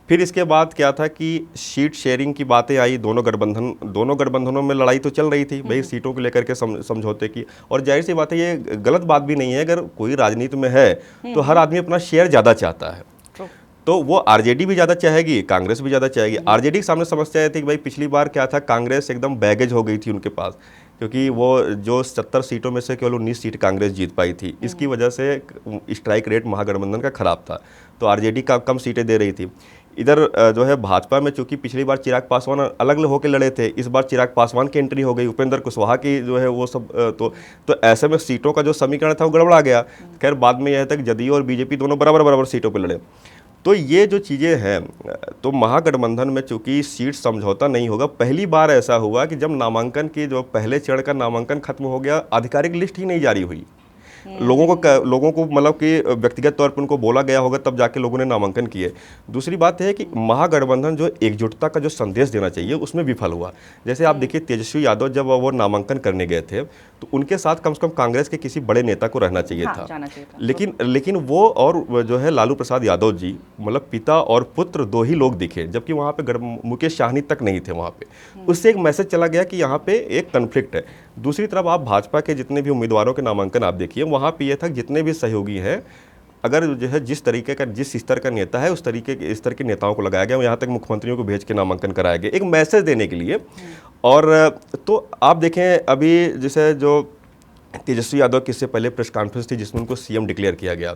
फिर इसके बाद क्या था कि सीट शेयरिंग की बातें आई, दोनों गठबंधनों में लड़ाई तो चल रही थी भाई सीटों को लेकर के समझौते की। और जाहिर सी बात है, ये गलत बात भी नहीं है, अगर कोई राजनीति में है तो हर आदमी अपना शेयर ज़्यादा चाहता है, तो वो आरजेडी भी ज़्यादा चाहेगी, कांग्रेस भी ज़्यादा चाहेगी। आरजेडी के सामने समस्या ये थी कि भाई पिछली बार क्या था, कांग्रेस एकदम बैगेज हो गई थी उनके पास, क्योंकि वो जो 70 सीटों में से केवल 19 सीट कांग्रेस जीत पाई थी। इसकी वजह से स्ट्राइक रेट महागठबंधन का खराब था, तो आरजेडी का कम सीटें दे रही थी। इधर जो है भाजपा में, चूंकि पिछली बार चिराग पासवान अलग होकर लड़े थे, इस बार चिराग पासवान की एंट्री हो गई, उपेंद्र कुशवाहा की जो है वो सब, तो ऐसे में सीटों का जो समीकरण था वो गड़बड़ा गया। खैर बाद में यह तक जदयू और बीजेपी दोनों बराबर सीटों पर लड़े। तो ये जो चीज़ें हैं, तो महागठबंधन में चूंकि सीट समझौता नहीं होगा, पहली बार ऐसा हुआ कि जब नामांकन की जो पहले चरण का नामांकन खत्म हो गया, आधिकारिक लिस्ट ही नहीं जारी हुई। लोगों को मतलब कि व्यक्तिगत तौर पर उनको बोला गया होगा, तब जाके लोगों ने नामांकन किए। दूसरी बात है कि महागठबंधन जो एकजुटता का जो संदेश देना चाहिए उसमें विफल हुआ। जैसे आप देखिए, तेजस्वी यादव जब वो नामांकन करने गए थे, तो उनके साथ कम से कम कांग्रेस के किसी बड़े नेता को रहना चाहिए था। लेकिन वो और जो है लालू प्रसाद यादव जी, मतलब पिता और पुत्र दो ही लोग दिखे, जबकि वहाँ पे मुकेश सहनी तक नहीं थे वहाँ पे। उससे एक मैसेज चला गया कि यहाँ पे एक कन्फ्लिक्ट है। दूसरी तरफ आप भाजपा के जितने भी उम्मीदवारों के नामांकन आप देखिए, वहाँ पे ये था जितने भी सहयोगी हैं, अगर जो है जिस तरीके का, जिस स्तर का नेता है, उस तरीके के स्तर के नेताओं को लगाया गया, यहाँ तक मुख्यमंत्रियों को भेज के नामांकन कराया गया, एक मैसेज देने के लिए। और तो आप देखें, अभी जैसे जो तेजस्वी यादव की इससे पहले प्रेस कॉन्फ्रेंस थी जिसमें उनको सीएम डिक्लेयर किया गया,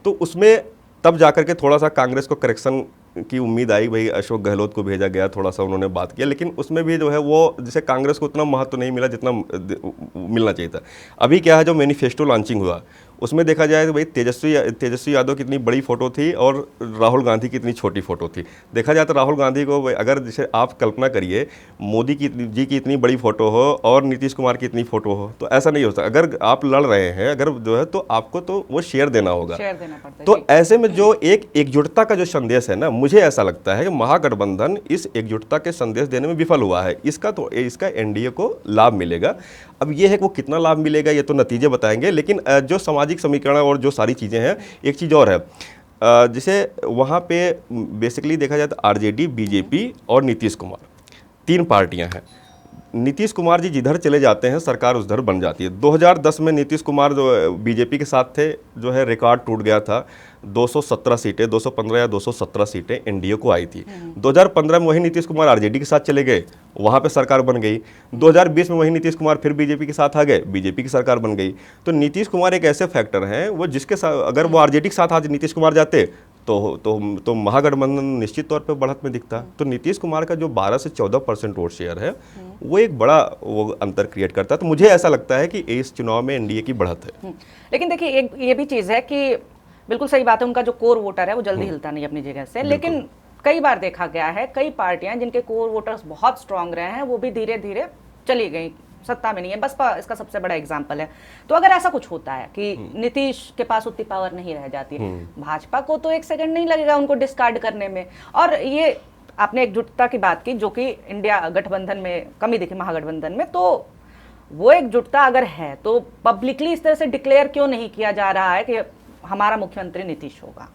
तो उसमें तब जाकर के थोड़ा सा कांग्रेस को करेक्शन की उम्मीद आई, भाई अशोक गहलोत को भेजा गया, थोड़ा सा उन्होंने बात किया, लेकिन उसमें भी जो है वो जैसे कांग्रेस को उतना महत्व नहीं मिला जितना मिलना चाहिए था। अभी क्या है, जो मैनिफेस्टो लॉन्चिंग हुआ उसमें देखा जाए तो भाई तेजस्वी यादव की इतनी बड़ी फोटो थी और राहुल गांधी की इतनी छोटी फोटो थी। देखा जाए तो राहुल गांधी को, अगर जैसे आप कल्पना करिए, मोदी जी की इतनी बड़ी फोटो हो और नीतीश कुमार की इतनी फोटो हो, तो ऐसा नहीं हो सकता। अगर आप लड़ रहे हैं, अगर जो है, तो आपको तो वो शेयर देना होगा, शेयर देना पड़ता है। तो ऐसे में जो एकजुटता का जो संदेश है ना, मुझे ऐसा लगता है कि महागठबंधन इस एकजुटता के संदेश देने में विफल हुआ है। इसका एनडीए को लाभ मिलेगा। अब ये है कि वो कितना लाभ मिलेगा ये तो नतीजे बताएंगे, लेकिन जो सामाजिक समीकरण और जो सारी चीज़ें हैं, एक चीज़ और है, जैसे वहाँ पे बेसिकली देखा जाए तो आरजेडी, बीजेपी और नीतीश कुमार, तीन पार्टियां हैं। नीतीश कुमार जी जिधर चले जाते हैं सरकार उधर बन जाती है। 2010 में नीतीश कुमार जो बीजेपी के साथ थे, जो है रिकॉर्ड टूट गया था, 217 सीटें, 215 या 217 सीटें एनडीए को आई थी। 2015 में वही नीतीश कुमार आरजेडी के साथ चले गए, वहाँ पे सरकार बन गई। 2020 में वही नीतीश कुमार फिर बीजेपी के साथ आ गए, बीजेपी की सरकार बन गई। तो नीतीश कुमार एक ऐसे फैक्टर हैं, वो जिसके साथ, अगर वो आरजेडी के साथ आज नीतीश कुमार जाते तो महागठबंधन निश्चित तौर पे बढ़त में दिखता। तो नीतीश कुमार का जो 12 से 14% वोट शेयर है, वो एक बड़ा वो अंतर क्रिएट करता है। तो मुझे ऐसा लगता है कि इस चुनाव में एनडीए की बढ़त है। लेकिन देखिए, एक ये भी चीज़ है कि बिल्कुल सही बात है, उनका जो कोर वोटर है वो जल्दी हिलता नहीं अपनी जगह से। लेकिन कई बार देखा गया है, कई पार्टियां जिनके कोर वोटर्स बहुत स्ट्रांग रहे हैं, वो भी धीरे धीरे चली गई, सत्ता में नहीं है। बसपा इसका सबसे बड़ा एग्जाम्पल है। तो अगर ऐसा कुछ होता है कि नीतीश के पास उतनी पावर नहीं रह जाती है, भाजपा को तो एक सेकंड नहीं लगेगा उनको डिस्कार्ड करने में। और ये आपने एकजुटता की बात की, जो कि इंडिया गठबंधन में कमी दिखी, महागठबंधन में, तो वो एकजुटता अगर है तो पब्लिकली इस तरह से डिक्लेयर क्यों नहीं किया जा रहा है कि हमारा मुख्यमंत्री नीतीश होगा?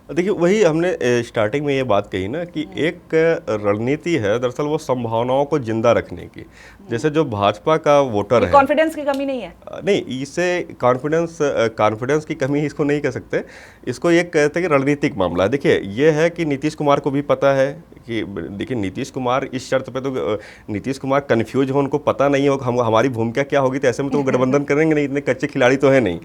देखिए वही हमने स्टार्टिंग में ये बात कही ना कि एक रणनीति है दरअसल वो संभावनाओं को जिंदा रखने की। जैसे जो भाजपा का वोटर है, कॉन्फिडेंस की कमी नहीं है। नहीं, इसे कॉन्फिडेंस की कमी इसको नहीं कह सकते, इसको ये कहते हैं कि रणनीतिक मामला है। देखिए ये है कि नीतीश कुमार को भी पता है कि देखिए नीतीश कुमार इस शर्त पे तो नीतीश कुमार कन्फ्यूज हो, उनको पता नहीं हो हमारी भूमिका क्या होगी, तो ऐसे में तो वो गठबंधन करेंगे नहीं, इतने कच्चे खिलाड़ी तो है नहीं।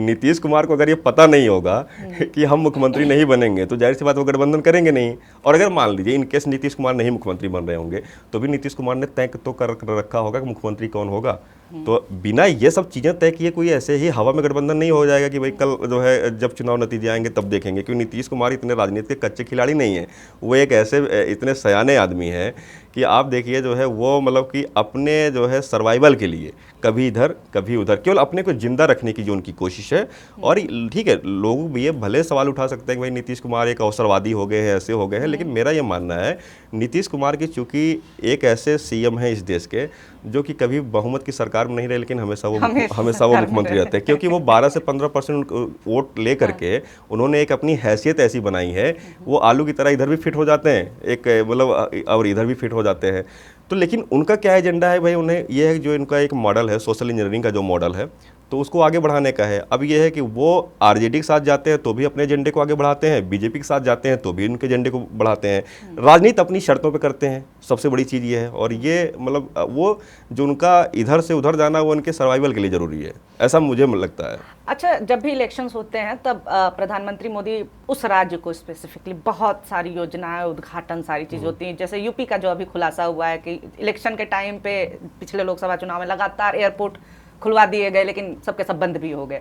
नीतीश कुमार को अगर ये पता नहीं होगा कि हम मुख्यमंत्री नहीं बनेंगे तो जाहिर सी बात वो गठबंधन करेंगे नहीं। और अगर मान लीजिए इनकेस नीतीश कुमार नहीं मुख्यमंत्री बन रहे होंगे तो भी नीतीश कुमार ने तय तो कर रखा होगा कि मुख्यमंत्री कौन होगा। तो बिना ये सब चीज़ें तय किए कोई ऐसे ही हवा में गठबंधन नहीं हो जाएगा कि भाई कल जो है जब चुनाव नतीजे आएंगे तब देखेंगे, क्योंकि नीतीश कुमार इतने राजनीति के कच्चे खिलाड़ी नहीं है। वो एक ऐसे इतने सयाने आदमी हैं कि आप देखिए जो है वो मतलब कि अपने जो है सर्वाइवल के लिए कभी इधर कभी उधर केवल अपने को जिंदा रखने की जो उनकी कोशिश है। और ठीक है, लोग भी ये भले सवाल उठा सकते हैं कि भाई नीतीश कुमार एक अवसरवादी हो गए हैं, ऐसे हो गए हैं, लेकिन मेरा ये मानना है नीतीश कुमार की चूंकि एक ऐसे सीएम हैं इस देश के जो कि कभी बहुमत की सरकार में नहीं रहे लेकिन हमेशा वो मुख्यमंत्री रहते हैं, क्योंकि वो 12 से 15% वोट ले करके उन्होंने एक अपनी हैसियत ऐसी बनाई है, वो आलू की तरह इधर भी फिट हो जाते हैं एक मतलब और इधर भी फिट हो जाते हैं। तो लेकिन उनका क्या एजेंडा है भाई, उन्हें ये है जो इनका एक मॉडल है सोशल इंजीनियरिंग का जो मॉडल है तो उसको आगे बढ़ाने का है। अब ये है कि वो आरजेडी के साथ जाते हैं तो भी अपने एजेंडे को आगे बढ़ाते हैं, बीजेपी के साथ जाते हैं तो भी उनके एजेंडे को बढ़ाते हैं। राजनीति अपनी शर्तों पे करते हैं, सबसे बड़ी चीज़ ये है। और ये मतलब वो जो उनका इधर से उधर जाना वो उनके सर्वाइवल के लिए ज़रूरी है, ऐसा मुझे लगता है। अच्छा, जब भी इलेक्शंस होते हैं तब प्रधानमंत्री मोदी उस राज्य को स्पेसिफिकली बहुत सारी योजनाएं, उद्घाटन, सारी चीज़ होती हैं। जैसे यूपी का जो अभी खुलासा हुआ है कि इलेक्शन के टाइम पे पिछले लोकसभा चुनाव में लगातार एयरपोर्ट खुलवा दिए गए लेकिन सबके सब बंद भी हो गए।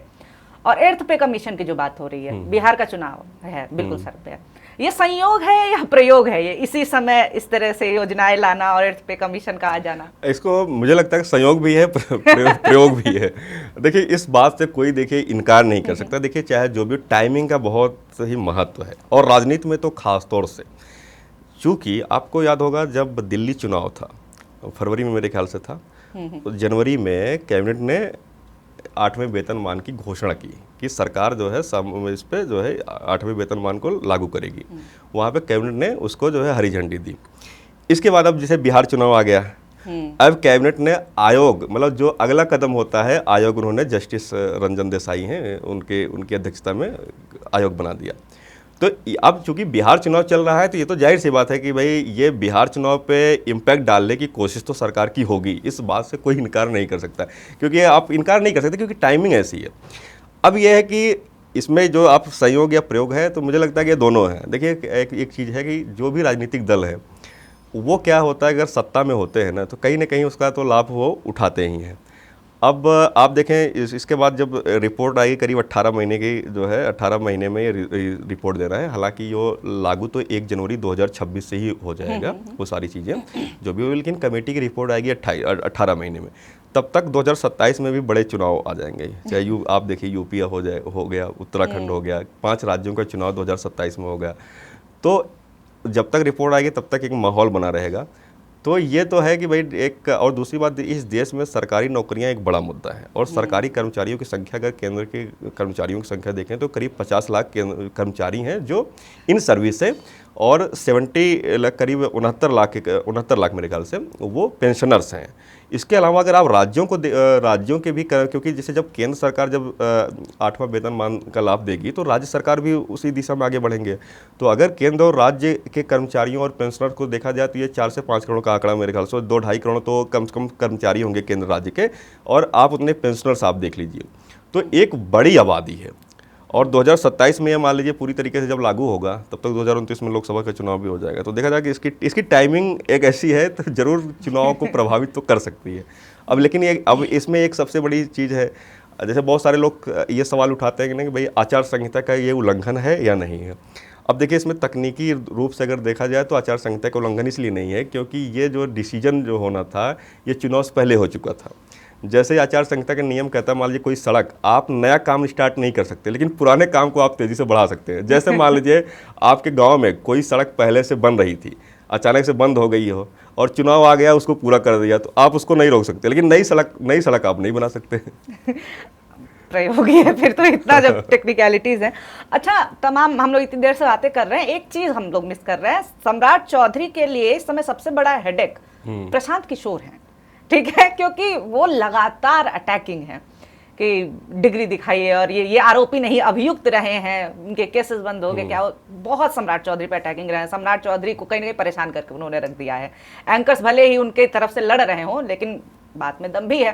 और एर्थ पे कमीशन की जो बात हो रही है, बिहार का चुनाव है बिल्कुल सर पे, ये संयोग है या प्रयोग है, ये इसी समय इस तरह से योजनाएं लाना और एर्थ पे कमीशन का आ जाना? इसको मुझे लगता है संयोग भी है प्रयोग भी है। देखिए इस बात से कोई देखिए इनकार नहीं कर सकता। देखिए चाहे जो भी, टाइमिंग का बहुत ही महत्व है और राजनीति में तो खास तौर से। चूँकि आपको याद होगा जब दिल्ली चुनाव था, फरवरी में मेरे ख्याल से था, तो जनवरी में कैबिनेट ने 8वें वेतनमान की घोषणा की कि सरकार जो है इस पे जो है 8वें वेतनमान को लागू करेगी। वहाँ पे कैबिनेट ने उसको जो है हरी झंडी दी। इसके बाद अब जैसे बिहार चुनाव आ गया, अब कैबिनेट ने आयोग, मतलब जो अगला कदम होता है आयोग, उन्होंने जस्टिस रंजन देसाई हैं उनकी अध्यक्षता में आयोग बना दिया। तो अब चूंकि बिहार चुनाव चल रहा है तो ये तो जाहिर सी बात है कि भाई ये बिहार चुनाव पे इम्पैक्ट डालने की कोशिश तो सरकार की होगी, इस बात से कोई इनकार नहीं कर सकता, क्योंकि आप इनकार नहीं कर सकते क्योंकि टाइमिंग ऐसी है। अब ये है कि इसमें जो आप संयोग या प्रयोग है तो मुझे लगता है कि ये दोनों हैं। देखिए एक चीज़ है कि जो भी राजनीतिक दल है वो क्या होता है, अगर सत्ता में होते हैं ना तो कहीं ना कहीं उसका तो लाभ वो उठाते ही हैं। अब आप देखें इसके बाद जब रिपोर्ट आई करीब 18 महीने की जो है, 18 महीने में ये रिपोर्ट दे रहा है। हालांकि ये लागू तो 1 जनवरी 2026 से ही हो जाएगा वो सारी चीज़ें जो भी हो, लेकिन कमेटी की रिपोर्ट आएगी 18 महीने में। तब तक 2027 में भी बड़े चुनाव आ जाएंगे, चाहे आप देखिए यूपी हो गया, उत्तराखंड हो गया, 5 राज्यों का चुनाव 2027 में हो गया। तो जब तक रिपोर्ट आएगी तब तक एक माहौल बना रहेगा। तो ये तो है कि भाई एक, और दूसरी बात, इस देश में सरकारी नौकरियां एक बड़ा मुद्दा है और सरकारी कर्मचारियों की संख्या, अगर केंद्र के कर्मचारियों की संख्या देखें तो करीब 50 लाख कर्मचारी हैं जो इन सर्विस है, और 70 लाख, करीब 69 लाख मेरे ख्याल से वो पेंशनर्स हैं। इसके अलावा अगर आप राज्यों के भी, क्योंकि जैसे जब केंद्र सरकार जब 8वां वेतनमान का लाभ देगी तो राज्य सरकार भी उसी दिशा में आगे बढ़ेंगे। तो अगर केंद्र और राज्य के कर्मचारियों और पेंशनर को देखा जाए तो ये 4 से 5 करोड़ का आंकड़ा मेरे ख्याल से, 2-2.5 करोड़ तो कम से कम कर्मचारी होंगे केंद्र राज्य के, और आप उतने पेंशनर्स आप देख लीजिए, तो एक बड़ी आबादी है। और 2027 में ये मान लीजिए पूरी तरीके से जब लागू होगा तब तक 2029 में लोकसभा का चुनाव भी हो जाएगा। तो देखा जाए कि इसकी टाइमिंग एक ऐसी है तो जरूर चुनाव को प्रभावित तो कर सकती है। अब लेकिन अब इसमें एक सबसे बड़ी चीज़ है, जैसे बहुत सारे लोग ये सवाल उठाते हैं कि नहीं भाई आचार संहिता का ये उल्लंघन है या नहीं है। अब देखिए इसमें तकनीकी रूप से अगर देखा जाए तो आचार संहिता का उल्लंघन इसलिए नहीं है क्योंकि ये जो डिसीजन जो होना था ये चुनाव से पहले हो चुका था। जैसे आचार संहिता का नियम कहता है, मान लीजिए कोई सड़क, आप नया काम स्टार्ट नहीं कर सकते लेकिन पुराने काम को आप तेज़ी से बढ़ा सकते हैं। जैसे मान लीजिए आपके गांव में कोई सड़क पहले से बन रही थी, अचानक से बंद हो गई हो और चुनाव आ गया उसको पूरा कर दिया, तो आप उसको नहीं रोक सकते, लेकिन नई सड़क आप नहीं बना सकते। प्रयोग ही है फिर तो, इतना जब टेक्निकलिटीज हैं। अच्छा, तमाम हम लोग इतनी देर से बातें कर रहे हैं, एक चीज हम लोग मिस कर रहे हैं। सम्राट चौधरी के लिए इस समय सबसे बड़ा हेडेक प्रशांत किशोर है, ठीक है, क्योंकि वो लगातार अटैकिंग है कि डिग्री दिखाइए, और ये आरोपी नहीं अभियुक्त रहे हैं, उनके केसेस बंद हो गए, क्या बहुत सम्राट चौधरी पे अटैकिंग रहे हैं। सम्राट चौधरी को कहीं ना कहीं परेशान करके उन्होंने रख दिया है। एंकर्स भले ही उनके तरफ से लड़ रहे हों, लेकिन बात में दम भी है।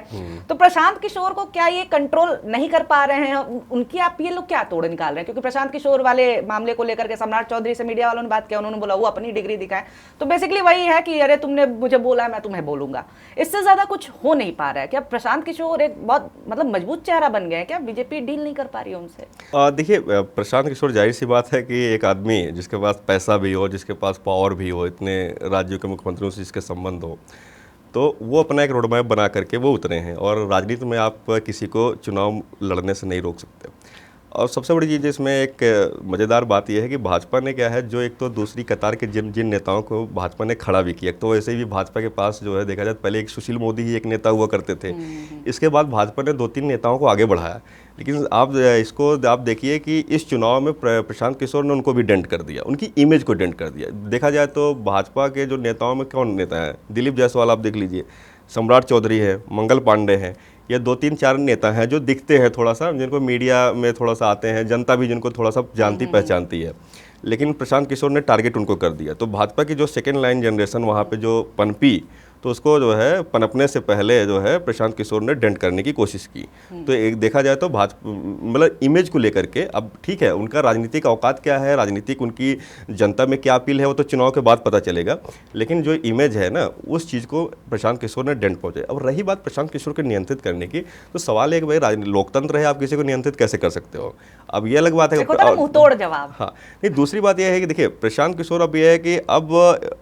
तो प्रशांत किशोर को क्या ये कंट्रोल नहीं कर पा रहे हैं? उनकी आप ये लोग क्या तोड़ निकाल रहे हैं? क्योंकि प्रशांत किशोर वाले मामले को लेकर के सम्राट चौधरी से मीडिया वालों ने बात किया, उन्होंने बोला वो अपनी डिग्री दिखाएं। तो बेसिकली वही है कि अरे तुमने मुझे बोला, मैं तुम्हें बोलूंगा। इससे ज्यादा कुछ हो नहीं पा रहा है। क्या प्रशांत किशोर एक बहुत मतलब मजबूत चेहरा बन गए हैं? क्या बीजेपी डील नहीं कर पा रही है उनसे? देखिए, प्रशांत किशोर, जाहिर सी बात है कि एक आदमी जिसके पास पैसा भी हो, जिसके पास पावर भी हो, इतने राज्यों के मुख्यमंत्रियों से जिसके संबंध हो, तो वो अपना एक रोड मैप बना करके वो उतरे हैं। और राजनीति में आप किसी को चुनाव लड़ने से नहीं रोक सकते। और सबसे बड़ी चीज़ इसमें एक मज़ेदार बात यह है कि भाजपा ने क्या है, जो एक तो दूसरी कतार के जिन नेताओं को भाजपा ने खड़ा भी किया, तो वैसे भी भाजपा के पास जो है देखा जाए पहले एक सुशील मोदी ही एक नेता हुआ करते थे। इसके बाद भाजपा ने 2-3 नेताओं को आगे बढ़ाया, लेकिन आप देखिए कि इस चुनाव में प्रशांत किशोर ने उनको भी डेंट कर दिया, उनकी इमेज को डेंट कर दिया। देखा जाए तो भाजपा के जो नेताओं में कौन नेता हैं, दिलीप जायसवाल आप देख लीजिए, सम्राट चौधरी है, मंगल पांडे हैं, ये 2-3-4 नेता हैं जो दिखते हैं थोड़ा सा, जिनको मीडिया में थोड़ा सा आते हैं, जनता भी जिनको थोड़ा सा जानती पहचानती है। लेकिन प्रशांत किशोर ने टारगेट उनको कर दिया। तो भाजपा की जो सेकेंड लाइन जनरेशन वहाँ पे जो पनपी, तो उसको जो है पनपने से पहले जो है प्रशांत किशोर ने डेंट करने की कोशिश की। तो एक देखा जाए तो भाजपा मतलब इमेज को लेकर के, अब ठीक है उनका राजनीतिक औकात क्या है, राजनीतिक उनकी जनता में क्या अपील है, वो तो चुनाव के बाद पता चलेगा। लेकिन जो इमेज है ना, उस चीज़ को प्रशांत किशोर ने डेंट पहुँचे। अब रही बात प्रशांत किशोर को नियंत्रित करने की, तो सवाल है कि भाई लोकतंत्र है, आप किसी को नियंत्रित कैसे कर सकते हो? अब ये अलग बात है, मुंहतोड़ जवाब। हाँ, नहीं, दूसरी बात यह है कि देखिए प्रशांत किशोर अब यह है कि अब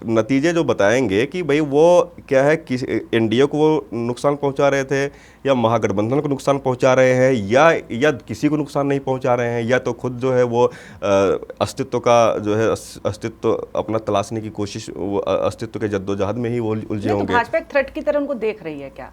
नतीजे जो बताएंगे कि भाई वो क्या है, एनडीए को वो नुकसान पहुंचा रहे थे, या महागठबंधन को नुकसान पहुंचा रहे हैं, या किसी को नुकसान नहीं पहुंचा रहे हैं, या तो खुद जो है वो अस्तित्व का जो है अस्तित्व अपना तलाशने की कोशिश, वो अस्तित्व के जद्दोजहद में ही वो उलझे होंगे। भाजपा एक थ्रेट की तरह उनको देख रही है क्या?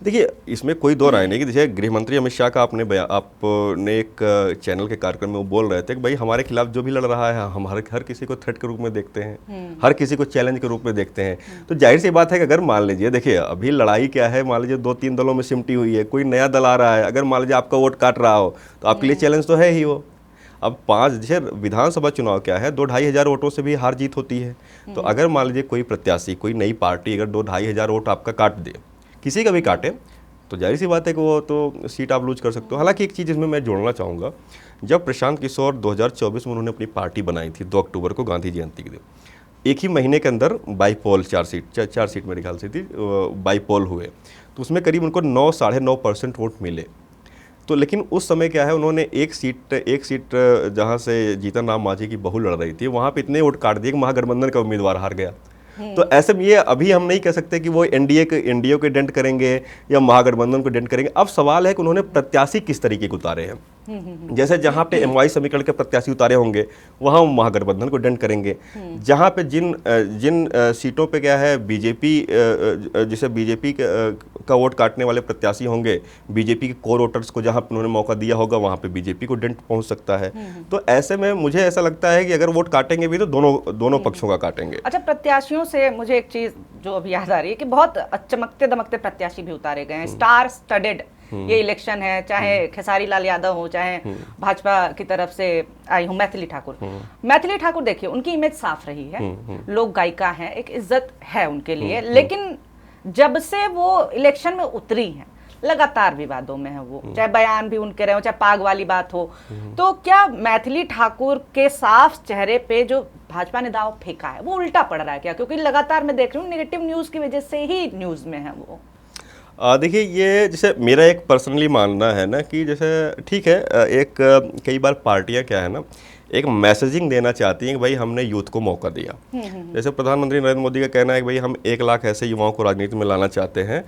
देखिए, इसमें कोई दो राय नहीं कि जैसे गृह मंत्री अमित शाह का आपने एक चैनल के कार्यक्रम में वो बोल रहे थे कि भाई हमारे खिलाफ जो भी लड़ रहा है हम हर किसी को थ्रेट के रूप में देखते हैं, हर किसी को चैलेंज के रूप में देखते हैं। तो जाहिर सी बात है कि अगर मान लीजिए, देखिए अभी लड़ाई क्या है, मान लीजिए 2-3 दलों में सिमटी हुई है, कोई नया दल आ रहा है, अगर मान लीजिए आपका वोट काट रहा हो तो आपके लिए चैलेंज तो है ही वो। अब 5 जैसे विधानसभा चुनाव क्या है, 2-2.5 हज़ार वोटों से भी हार जीत होती है। तो अगर मान लीजिए कोई प्रत्याशी, कोई नई पार्टी अगर 2-2.5 हज़ार वोट आपका काट दे, किसी का भी काटे, तो जाहिर सी बात है कि वो तो सीट आप लूज कर सकते हो। हालांकि एक चीज़ इसमें मैं जोड़ना चाहूँगा, जब प्रशांत किशोर 2024 में उन्होंने अपनी पार्टी बनाई थी 2 अक्टूबर को, गांधी जयंती के दिन, एक ही महीने के अंदर बाईपोल 4 सीट मेरे ख्याल से थी, बाईपोल हुए, तो उसमें करीब उनको 9-9.5% वोट मिले। तो लेकिन उस समय क्या है, उन्होंने एक सीट जहाँ से जीतन राम मांझी की बहू लड़ रही थी, वहाँ पे इतने वोट काट दिए कि महागठबंधन का उम्मीदवार हार गया। तो ऐसे में ये अभी हम नहीं कह सकते कि वो एनडीए को डेंट करेंगे या महागठबंधन को डेंट करेंगे। अब सवाल है कि उन्होंने प्रत्याशी किस तरीके के उतारे हैं। जैसे जहाँ पे एमवाई समीकरण के प्रत्याशी उतारे होंगे, वहाँ वो महागठबंधन को डेंट करेंगे। जहाँ पे जिन सीटों पे क्या है बीजेपी, जैसे बीजेपी का वोट काटने वाले प्रत्याशी होंगे, बीजेपी के कोर वोटर्स को जहाँ पे उन्होंने मौका दिया होगा, वहाँ पे बीजेपी को डेंट पहुँच सकता है। तो ऐसे में मुझे ऐसा लगता है कि अगर वोट काटेंगे भी तो दोनों पक्षों का काटेंगे। अच्छा, प्रत्याशियों से मुझे एक चीज जो अभी याद आ रही है कि बहुत चमकते दमकते प्रत्याशी भी उतारे गए हैं, स्टार स्टडेड ये इलेक्शन है, चाहे खेसारी लाल यादव हो, चाहे भाजपा की तरफ से आई हूँ मैथिली ठाकुर। मैथिली ठाकुर देखिए उनकी इमेज साफ रही है, लोग गायिका हैं, एक इज्जत है उनके लिए, लेकिन जब से वो इलेक्शन में उतरी हैं लगातार विवादों में है वो, चाहे बयान भी उनके रहे हो, चाहे पाग वाली बात हो। तो क्या मैथिली ठाकुर के साफ चेहरे पे जो भाजपा ने दाव फेंका है वो उल्टा पड़ रहा है क्या? क्योंकि लगातार मैं देख रही हूँ नेगेटिव न्यूज की वजह से ही न्यूज में है वो। देखिए, ये जैसे मेरा एक पर्सनली मानना है ना कि जैसे ठीक है, एक कई बार पार्टियां क्या है ना, एक मैसेजिंग देना चाहती हैं कि भाई हमने यूथ को मौका दिया। जैसे प्रधानमंत्री नरेंद्र मोदी का कहना है कि भाई हम 1 लाख ऐसे युवाओं को राजनीति में लाना चाहते हैं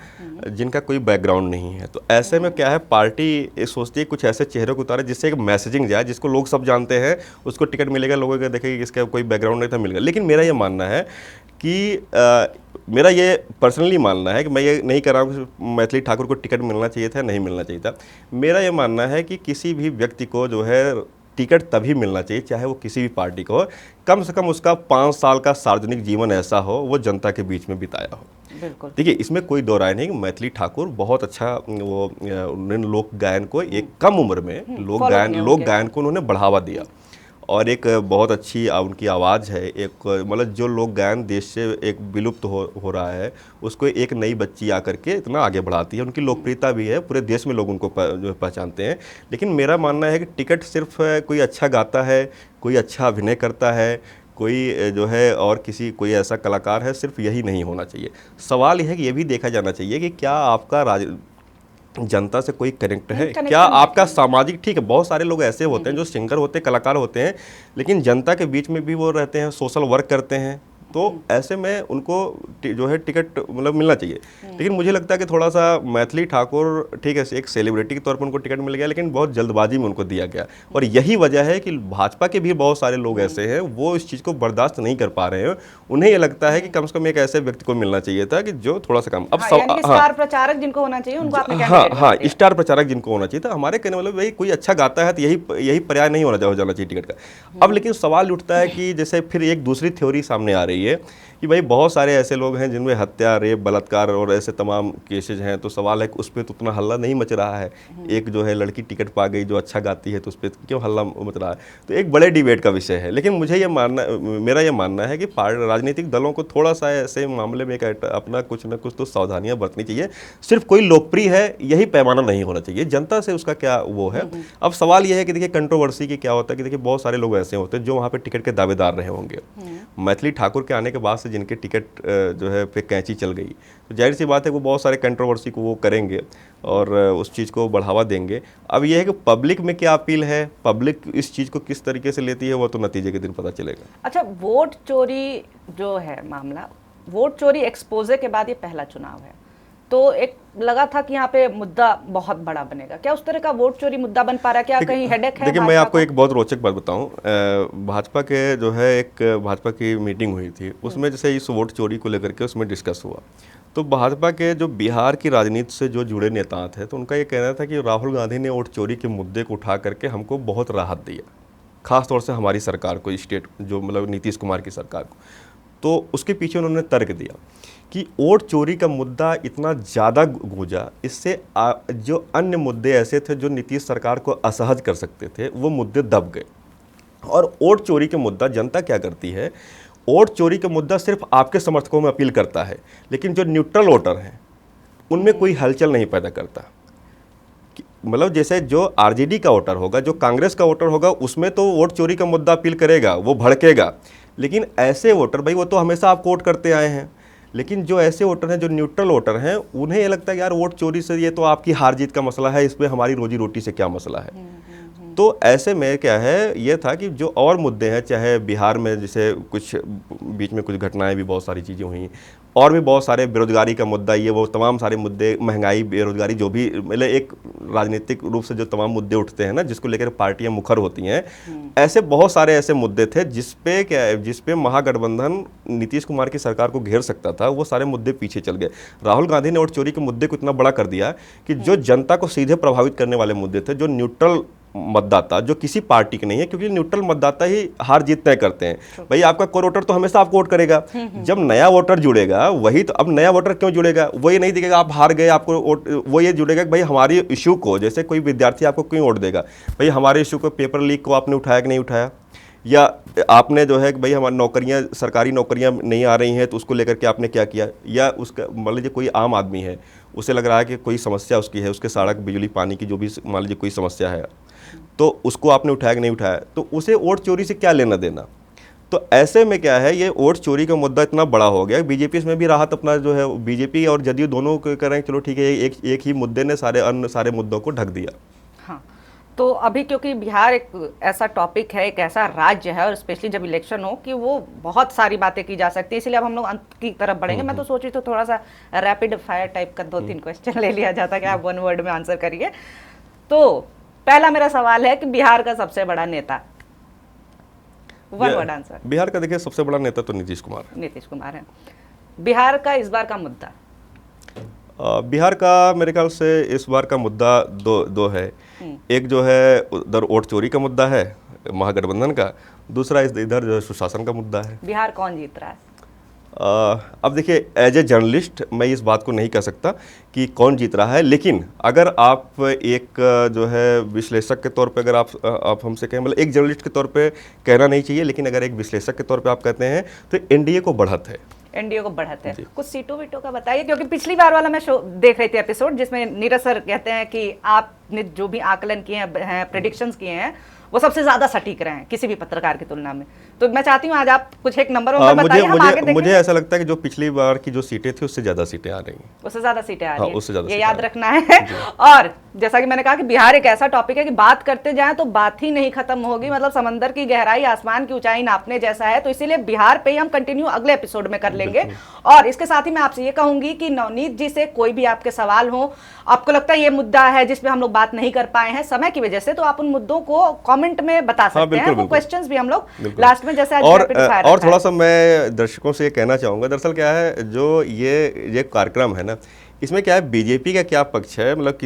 जिनका कोई बैकग्राउंड नहीं है। तो ऐसे में क्या है, पार्टी सोचती है कुछ ऐसे चेहरे को उतारे जिससे एक मैसेजिंग जाए, जिसको लोग सब जानते हैं, उसको टिकट मिलेगा, लोगों को देखेंगे कि इसका कोई बैकग्राउंड नहीं था, मिल गया। लेकिन मेरा ये मानना है कि मेरा ये पर्सनली मानना है कि मैं ये नहीं कह रहा हूँ कि मैथिली ठाकुर को टिकट मिलना चाहिए था, नहीं मिलना चाहिए था। मेरा ये मानना है कि किसी भी व्यक्ति को जो है टिकट तभी मिलना चाहिए, चाहे वो किसी भी पार्टी को हो, कम से कम उसका 5 साल का सार्वजनिक जीवन ऐसा हो, वो जनता के बीच में बिताया हो। बिल्कुल। देखिए, इसमें कोई दो राय नहीं कि मैथिली ठाकुर बहुत अच्छा वो उन्होंने लोक गायन को एक कम उम्र में लोक गायन को उन्होंने बढ़ावा दिया, और एक बहुत अच्छी उनकी आवाज़ है। एक मतलब जो लोक गायन देश से एक विलुप्त हो रहा है, उसको एक नई बच्ची आकर के इतना आगे बढ़ाती है। उनकी लोकप्रियता भी है, पूरे देश में लोग उनको जो पहचानते हैं। लेकिन मेरा मानना है कि टिकट सिर्फ कोई अच्छा गाता है, कोई अच्छा अभिनय करता है, कोई जो है और कोई ऐसा कलाकार है, सिर्फ यही नहीं होना चाहिए। सवाल यह है कि ये भी देखा जाना चाहिए कि क्या आपका जनता से कोई कनेक्ट है, क्या आपका सामाजिक, ठीक है बहुत सारे लोग ऐसे होते हैं जो सिंगर होते हैं, कलाकार होते हैं, लेकिन जनता के बीच में भी वो रहते हैं, सोशल वर्क करते हैं, तो ऐसे में उनको जो है टिकट मतलब मिलना चाहिए। लेकिन मुझे लगता है कि थोड़ा सा मैथिली ठाकुर, ठीक है एक सेलिब्रिटी के तौर पर उनको टिकट मिल गया, लेकिन बहुत जल्दबाजी में उनको दिया गया, और यही वजह है कि भाजपा के भी बहुत सारे लोग ऐसे हैं, वो इस चीज़ को बर्दाश्त नहीं कर पा रहे हैं। उन्हें ये लगता है कि कम से कम एक ऐसे व्यक्ति को मिलना चाहिए था कि जो थोड़ा सा कम स्टार प्रचारक जिनको होना चाहिए उनको आपने हाँ स्टार प्रचारक जिनको होना चाहिए था। हमारे कहने मतलब भाई कोई अच्छा गाता है तो यही पर्याय नहीं होना चाहिए टिकट का। अब लेकिन सवाल उठता है कि जैसे फिर एक दूसरी थ्योरी सामने आ रही है कि भाई बहुत सारे ऐसे लोग हैं जिनमें हत्या, रेप, बलात्कार और ऐसे तमाम केसेज हैं, तो सवाल है कि उस पर तो उतना हल्ला नहीं मच रहा है। एक जो है लड़की टिकट पा गई जो अच्छा गाती है, तो उस पर क्यों हल्ला मच रहा है? तो एक बड़े डिबेट का विषय है। लेकिन मेरा ये मानना है कि राजनीतिक दलों को थोड़ा सा ऐसे मामले में अपना कुछ ना कुछ तो सावधानियां बरतनी चाहिए। सिर्फ कोई लोकप्रिय है यही पैमाना नहीं होना चाहिए, जनता से उसका क्या वो है। अब सवाल यह है कि देखिए कंट्रोवर्सी की क्या होता है कि देखिए बहुत सारे लोग ऐसे होते हैं जो वहाँ पे टिकट के दावेदार रहे होंगे। मैथिली ठाकुर के आने के बाद से जिनके टिकट जो है पे कैंची चल गई, तो जाहिर सी बात है वो बहुत सारे कंट्रोवर्सी को वो करेंगे और उस चीज़ को बढ़ावा देंगे। अब ये है कि पब्लिक में क्या अपील है, पब्लिक इस चीज़ को किस तरीके से लेती है, वो तो नतीजे के दिन पता चलेगा। अच्छा, वोट चोरी जो है मामला, वोट चोरी एक्सपोजे के बाद ये पहला चुनाव है, तो एक लगा था कि यहाँ पे मुद्दा बहुत बड़ा बनेगा। क्या उस तरह का वोट चोरी मुद्दा बन पा रहा है? क्या कहीं हेडेक है? देखिए मैं आपको एक बहुत रोचक बात बताऊं। भाजपा के जो है एक भाजपा की मीटिंग हुई थी, उसमें जैसे इस वोट चोरी को लेकर के उसमें डिस्कस हुआ, तो भाजपा के जो बिहार की राजनीति से जो जुड़े नेता थे, तो उनका ये कहना था कि राहुल गांधी ने वोट चोरी के मुद्दे को उठा करके हमको बहुत राहत दिया, खासतौर से हमारी सरकार को, स्टेट जो मतलब नीतीश कुमार की सरकार को। तो उसके पीछे उन्होंने तर्क दिया कि वोट चोरी का मुद्दा इतना ज़्यादा गूंजा, इससे जो अन्य मुद्दे ऐसे थे जो नीतीश सरकार को असहज कर सकते थे, वो मुद्दे दब गए। और वोट चोरी का मुद्दा जनता क्या करती है, वोट चोरी का मुद्दा सिर्फ आपके समर्थकों में अपील करता है, लेकिन जो न्यूट्रल वोटर हैं उनमें कोई हलचल नहीं पैदा करता। मतलब जैसे जो आरजेडी का वोटर होगा, जो कांग्रेस का वोटर होगा, उसमें तो वोट चोरी का मुद्दा अपील करेगा, वो भड़केगा। लेकिन ऐसे वोटर, भाई वो तो हमेशा आप वोट करते आए हैं, लेकिन जो ऐसे वोटर हैं जो न्यूट्रल वोटर हैं, उन्हें ये लगता है कि यार वोट चोरी से ये तो आपकी हार जीत का मसला है, इसमें हमारी रोजी रोटी से क्या मसला है। तो ऐसे में क्या है, ये था कि जो और मुद्दे हैं, चाहे बिहार में जैसे कुछ बीच में कुछ घटनाएं भी बहुत सारी चीज़ें हुई, और भी बहुत सारे बेरोजगारी का मुद्दा, ये वो तमाम सारे मुद्दे, महंगाई, बेरोजगारी, जो भी मतलब एक राजनीतिक रूप से जो तमाम मुद्दे उठते हैं ना, जिसको लेकर पार्टियां मुखर होती हैं, ऐसे बहुत सारे ऐसे मुद्दे थे जिसपे महागठबंधन नीतीश कुमार की सरकार को घेर सकता था, वो सारे मुद्दे पीछे चल गए। राहुल गांधी ने वोट चोरी के मुद्दे को इतना बड़ा कर दिया कि जो जनता को सीधे प्रभावित करने वाले मुद्दे थे, जो न्यूट्रल मतदाता, जो किसी पार्टी के नहीं है, क्योंकि न्यूट्रल मतदाता ही हार जीत तय करते हैं। भाई आपका कोर वोटर तो हमेशा आपको वोट करेगा, जब नया वोटर जुड़ेगा वही तो, अब नया वोटर क्यों जुड़ेगा, वो ये नहीं देखेगा आप हार गए आपको वोट, वो ये जुड़ेगा कि भाई हमारे इशू को, जैसे कोई विद्यार्थी आपको क्यों वोट देगा, भाई हमारे इशू को, पेपर लीक को आपने उठाया कि नहीं उठाया, या आपने जो है कि भाई हमारी नौकरियां, सरकारी नौकरियां नहीं आ रही हैं तो उसको लेकर के आपने क्या किया, या उसका मान लीजिए कोई आम आदमी है, उसे लग रहा है कि कोई समस्या उसकी है, उसके सड़क, बिजली, पानी की जो भी मान लीजिए कोई समस्या है, तो उसको आपने उठाया कि नहीं उठाया, तो उसे वोट चोरी से क्या लेना देना। तो ऐसे में क्या है, ये वोट चोरी का मुद्दा इतना बड़ा हो गया, बीजेपी इसमें भी राहत अपना जो है, बीजेपी और जदयू दोनों को कर रहे हैं, चलो ठीक है, एक ही मुद्दे ने सारे मुद्दों को ढक दिया। हाँ, तो अभी क्योंकि बिहार एक ऐसा टॉपिक है, एक ऐसा राज्य है, और स्पेशली जब इलेक्शन हो, कि वो बहुत सारी बातें की जा सकती है, इसलिए अब हम लोग अंत की तरफ बढ़ेंगे। मैं तो सोच रही थी थोड़ा सा रैपिड फायर टाइप का 2-3 क्वेश्चन ले लिया जाता कि आप 1 वर्ड में आंसर करिए। तो पहला मेरा सवाल है कि बिहार का सबसे बड़ा नेता, 1 वर्ड आंसर। बिहार का देखिए सबसे बड़ा नेता तो नीतीश कुमार है। नीतीश कुमार है। बिहार का इस बार का मुद्दा? बिहार का मेरे ख्याल से इस बार का मुद्दा दो है। एक जो है उधर वोट चोरी का मुद्दा है महागठबंधन का, दूसरा इधर जो है सुशासन का मुद्दा है। बिहार कौन जीत रहा है? अब देखिए, एज ए जर्नलिस्ट मैं इस बात को नहीं कह सकता कि कौन जीत रहा है, लेकिन अगर आप एक जो है विश्लेषक के तौर पे अगर आप हमसे कहें, मतलब एक जर्नलिस्ट के तौर पे कहना नहीं चाहिए, लेकिन अगर एक विश्लेषक के तौर पे आप कहते हैं तो एनडीए को बढ़त है। एनडीए को बढ़त है। कुछ सीटों वीटों का बताइए, क्योंकि पिछली बार वाला मैं शो देख रही थी एपिसोड, जिसमें नीरज सर कहते हैं कि आपने जो भी आकलन किए हैं, प्रेडिक्शंस किए हैं, वो सबसे ज्यादा सटीक रहे हैं किसी भी पत्रकार की तुलना में। तो मैं चाहती हूँ आज आप कुछ एक नंबर बताइए, हम आगे देखें। मुझे ऐसा लगता है कि जो पिछली बार की जो सीटें थी उससे ज्यादा सीटें आ रही हैं। उससे ज्यादा सीटें आ रही हैं, उससे ज्यादा ये याद रखना है। और जैसा कि मैंने कहा कि बिहार एक ऐसा टॉपिक है कि बात करते जाएं तो बात ही नहीं खत्म होगी, मतलब समंदर की गहराई आसमान की ऊंचाई नापने जैसा है। तो इसीलिए बिहार पे ही हम कंटिन्यू अगले एपिसोड में कर लेंगे। और इसके साथ ही मैं आपसे ये कहूंगी कि नवनीत जी से कोई भी आपके सवाल हो, आपको लगता है ये मुद्दा है जिसपे हम लोग बात नहीं कर पाए हैं समय की वजह से, तो आप उन मुद्दों को कमेंट में बता सकते हैं। वो क्वेश्चंस भी हम लोग लास्ट में जैसे और थोड़ा सा मैं दर्शकों से ये कहना चाहूँगा, दरअसल क्या है, जो ये कार्यक्रम है ना, इसमें क्या है, बीजेपी का क्या पक्ष है, मतलब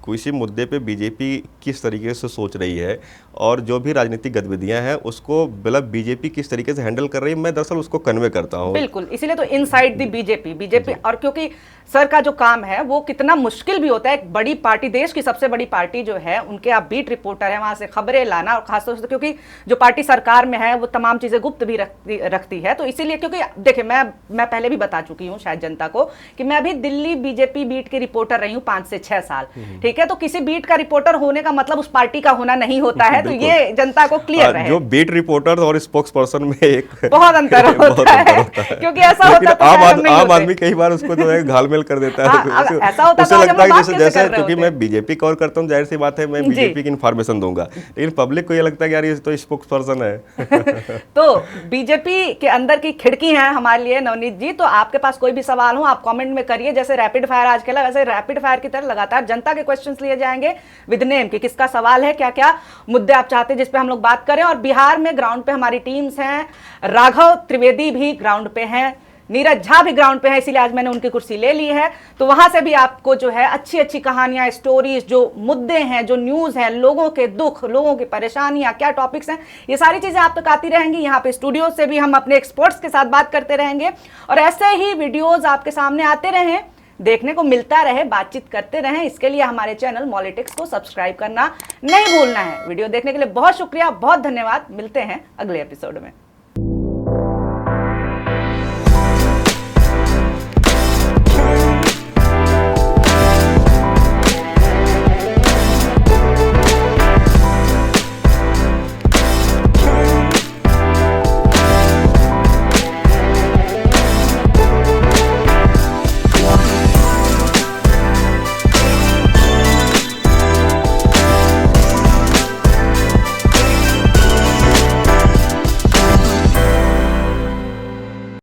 किसी मुद्दे पे बीजेपी किस तरीके से सोच रही है और जो भी राजनीतिक गतिविधियां हैं उसको मतलब बीजेपी किस तरीके से हैंडल कर रही है, मैं दरअसल उसको कन्वे करता हूँ। बिल्कुल, इसीलिए तो इनसाइड द बीजेपी। और क्योंकि सर का जो काम है वो कितना मुश्किल भी होता है, एक बड़ी पार्टी, देश की सबसे बड़ी पार्टी जो है, उनके आप बीट रिपोर्टर है, वहां से खबरें लाना, और खासतौर से क्योंकि जो पार्टी सरकार में है वो तमाम चीजें गुप्त भी रखती है। तो इसीलिए, क्योंकि देखिए मैं पहले भी बता चुकी हूँ शायद जनता को कि मैं भी दिल्ली बीजेपी बीट की रिपोर्टर रही हूँ 5 से 6 साल, ठीक है। तो किसी बीट का रिपोर्टर होने का मतलब उस पार्टी का होना नहीं होता है। तो ये जनता को क्लियर रहे, जो बीट रिपोर्टर और स्पोक्स पर्सन में एक बहुत अंतर होता है, क्योंकि ऐसा होता है आम आदमी कई बार उसको जो है घालमेल कर देता है। ऐसा होता उसे लगता है जैसे क्योंकि मैं बीजेपी कवर करता हूँ, जाहिर सी बात है मैं बीजेपी की इन्फॉर्मेशन दूंगा, लेकिन पब्लिक को ये लगता है कि यार ये तो स्पोक्स पर्सन है। तो बीजेपी के अंदर की खिड़की है हमारे लिए नवनीत जी। तो आपके पास कोई भी सवाल हो आप कमेंट में करिए, जैसे रैपिड फायर आज खेला वैसे रैपिड फायर की तरह लगातार जनता के क्वेश्चंस लिए जाएंगे विद नेम कि किसका सवाल है, क्या क्या मुद्दे आप चाहते हैं जिस पे हम लोग बात करें। और बिहार में ग्राउंड पे हमारी टीम्स हैं, राघव त्रिवेदी भी ग्राउंड पे हैं, नीरज झा भी ग्राउंड पे है, इसीलिए आज मैंने उनकी कुर्सी ले ली है। तो वहां से भी आपको जो है अच्छी अच्छी कहानियां, स्टोरीज, जो मुद्दे हैं, जो न्यूज है, लोगों के दुख, लोगों की परेशानियां, क्या टॉपिक्स हैं, ये सारी चीजें आप तक आती रहेंगी। यहाँ पे स्टूडियो से भी हम अपने एक्सपर्ट्स के साथ बात करते रहेंगे और ऐसे ही वीडियोज आपके सामने आते रहें, देखने को मिलता रहे, बातचीत करते रहें। इसके लिए हमारे चैनल मॉलिटिक्स को सब्सक्राइब करना नहीं भूलना है। वीडियो देखने के लिए बहुत शुक्रिया, बहुत धन्यवाद। मिलते हैं अगले एपिसोड में।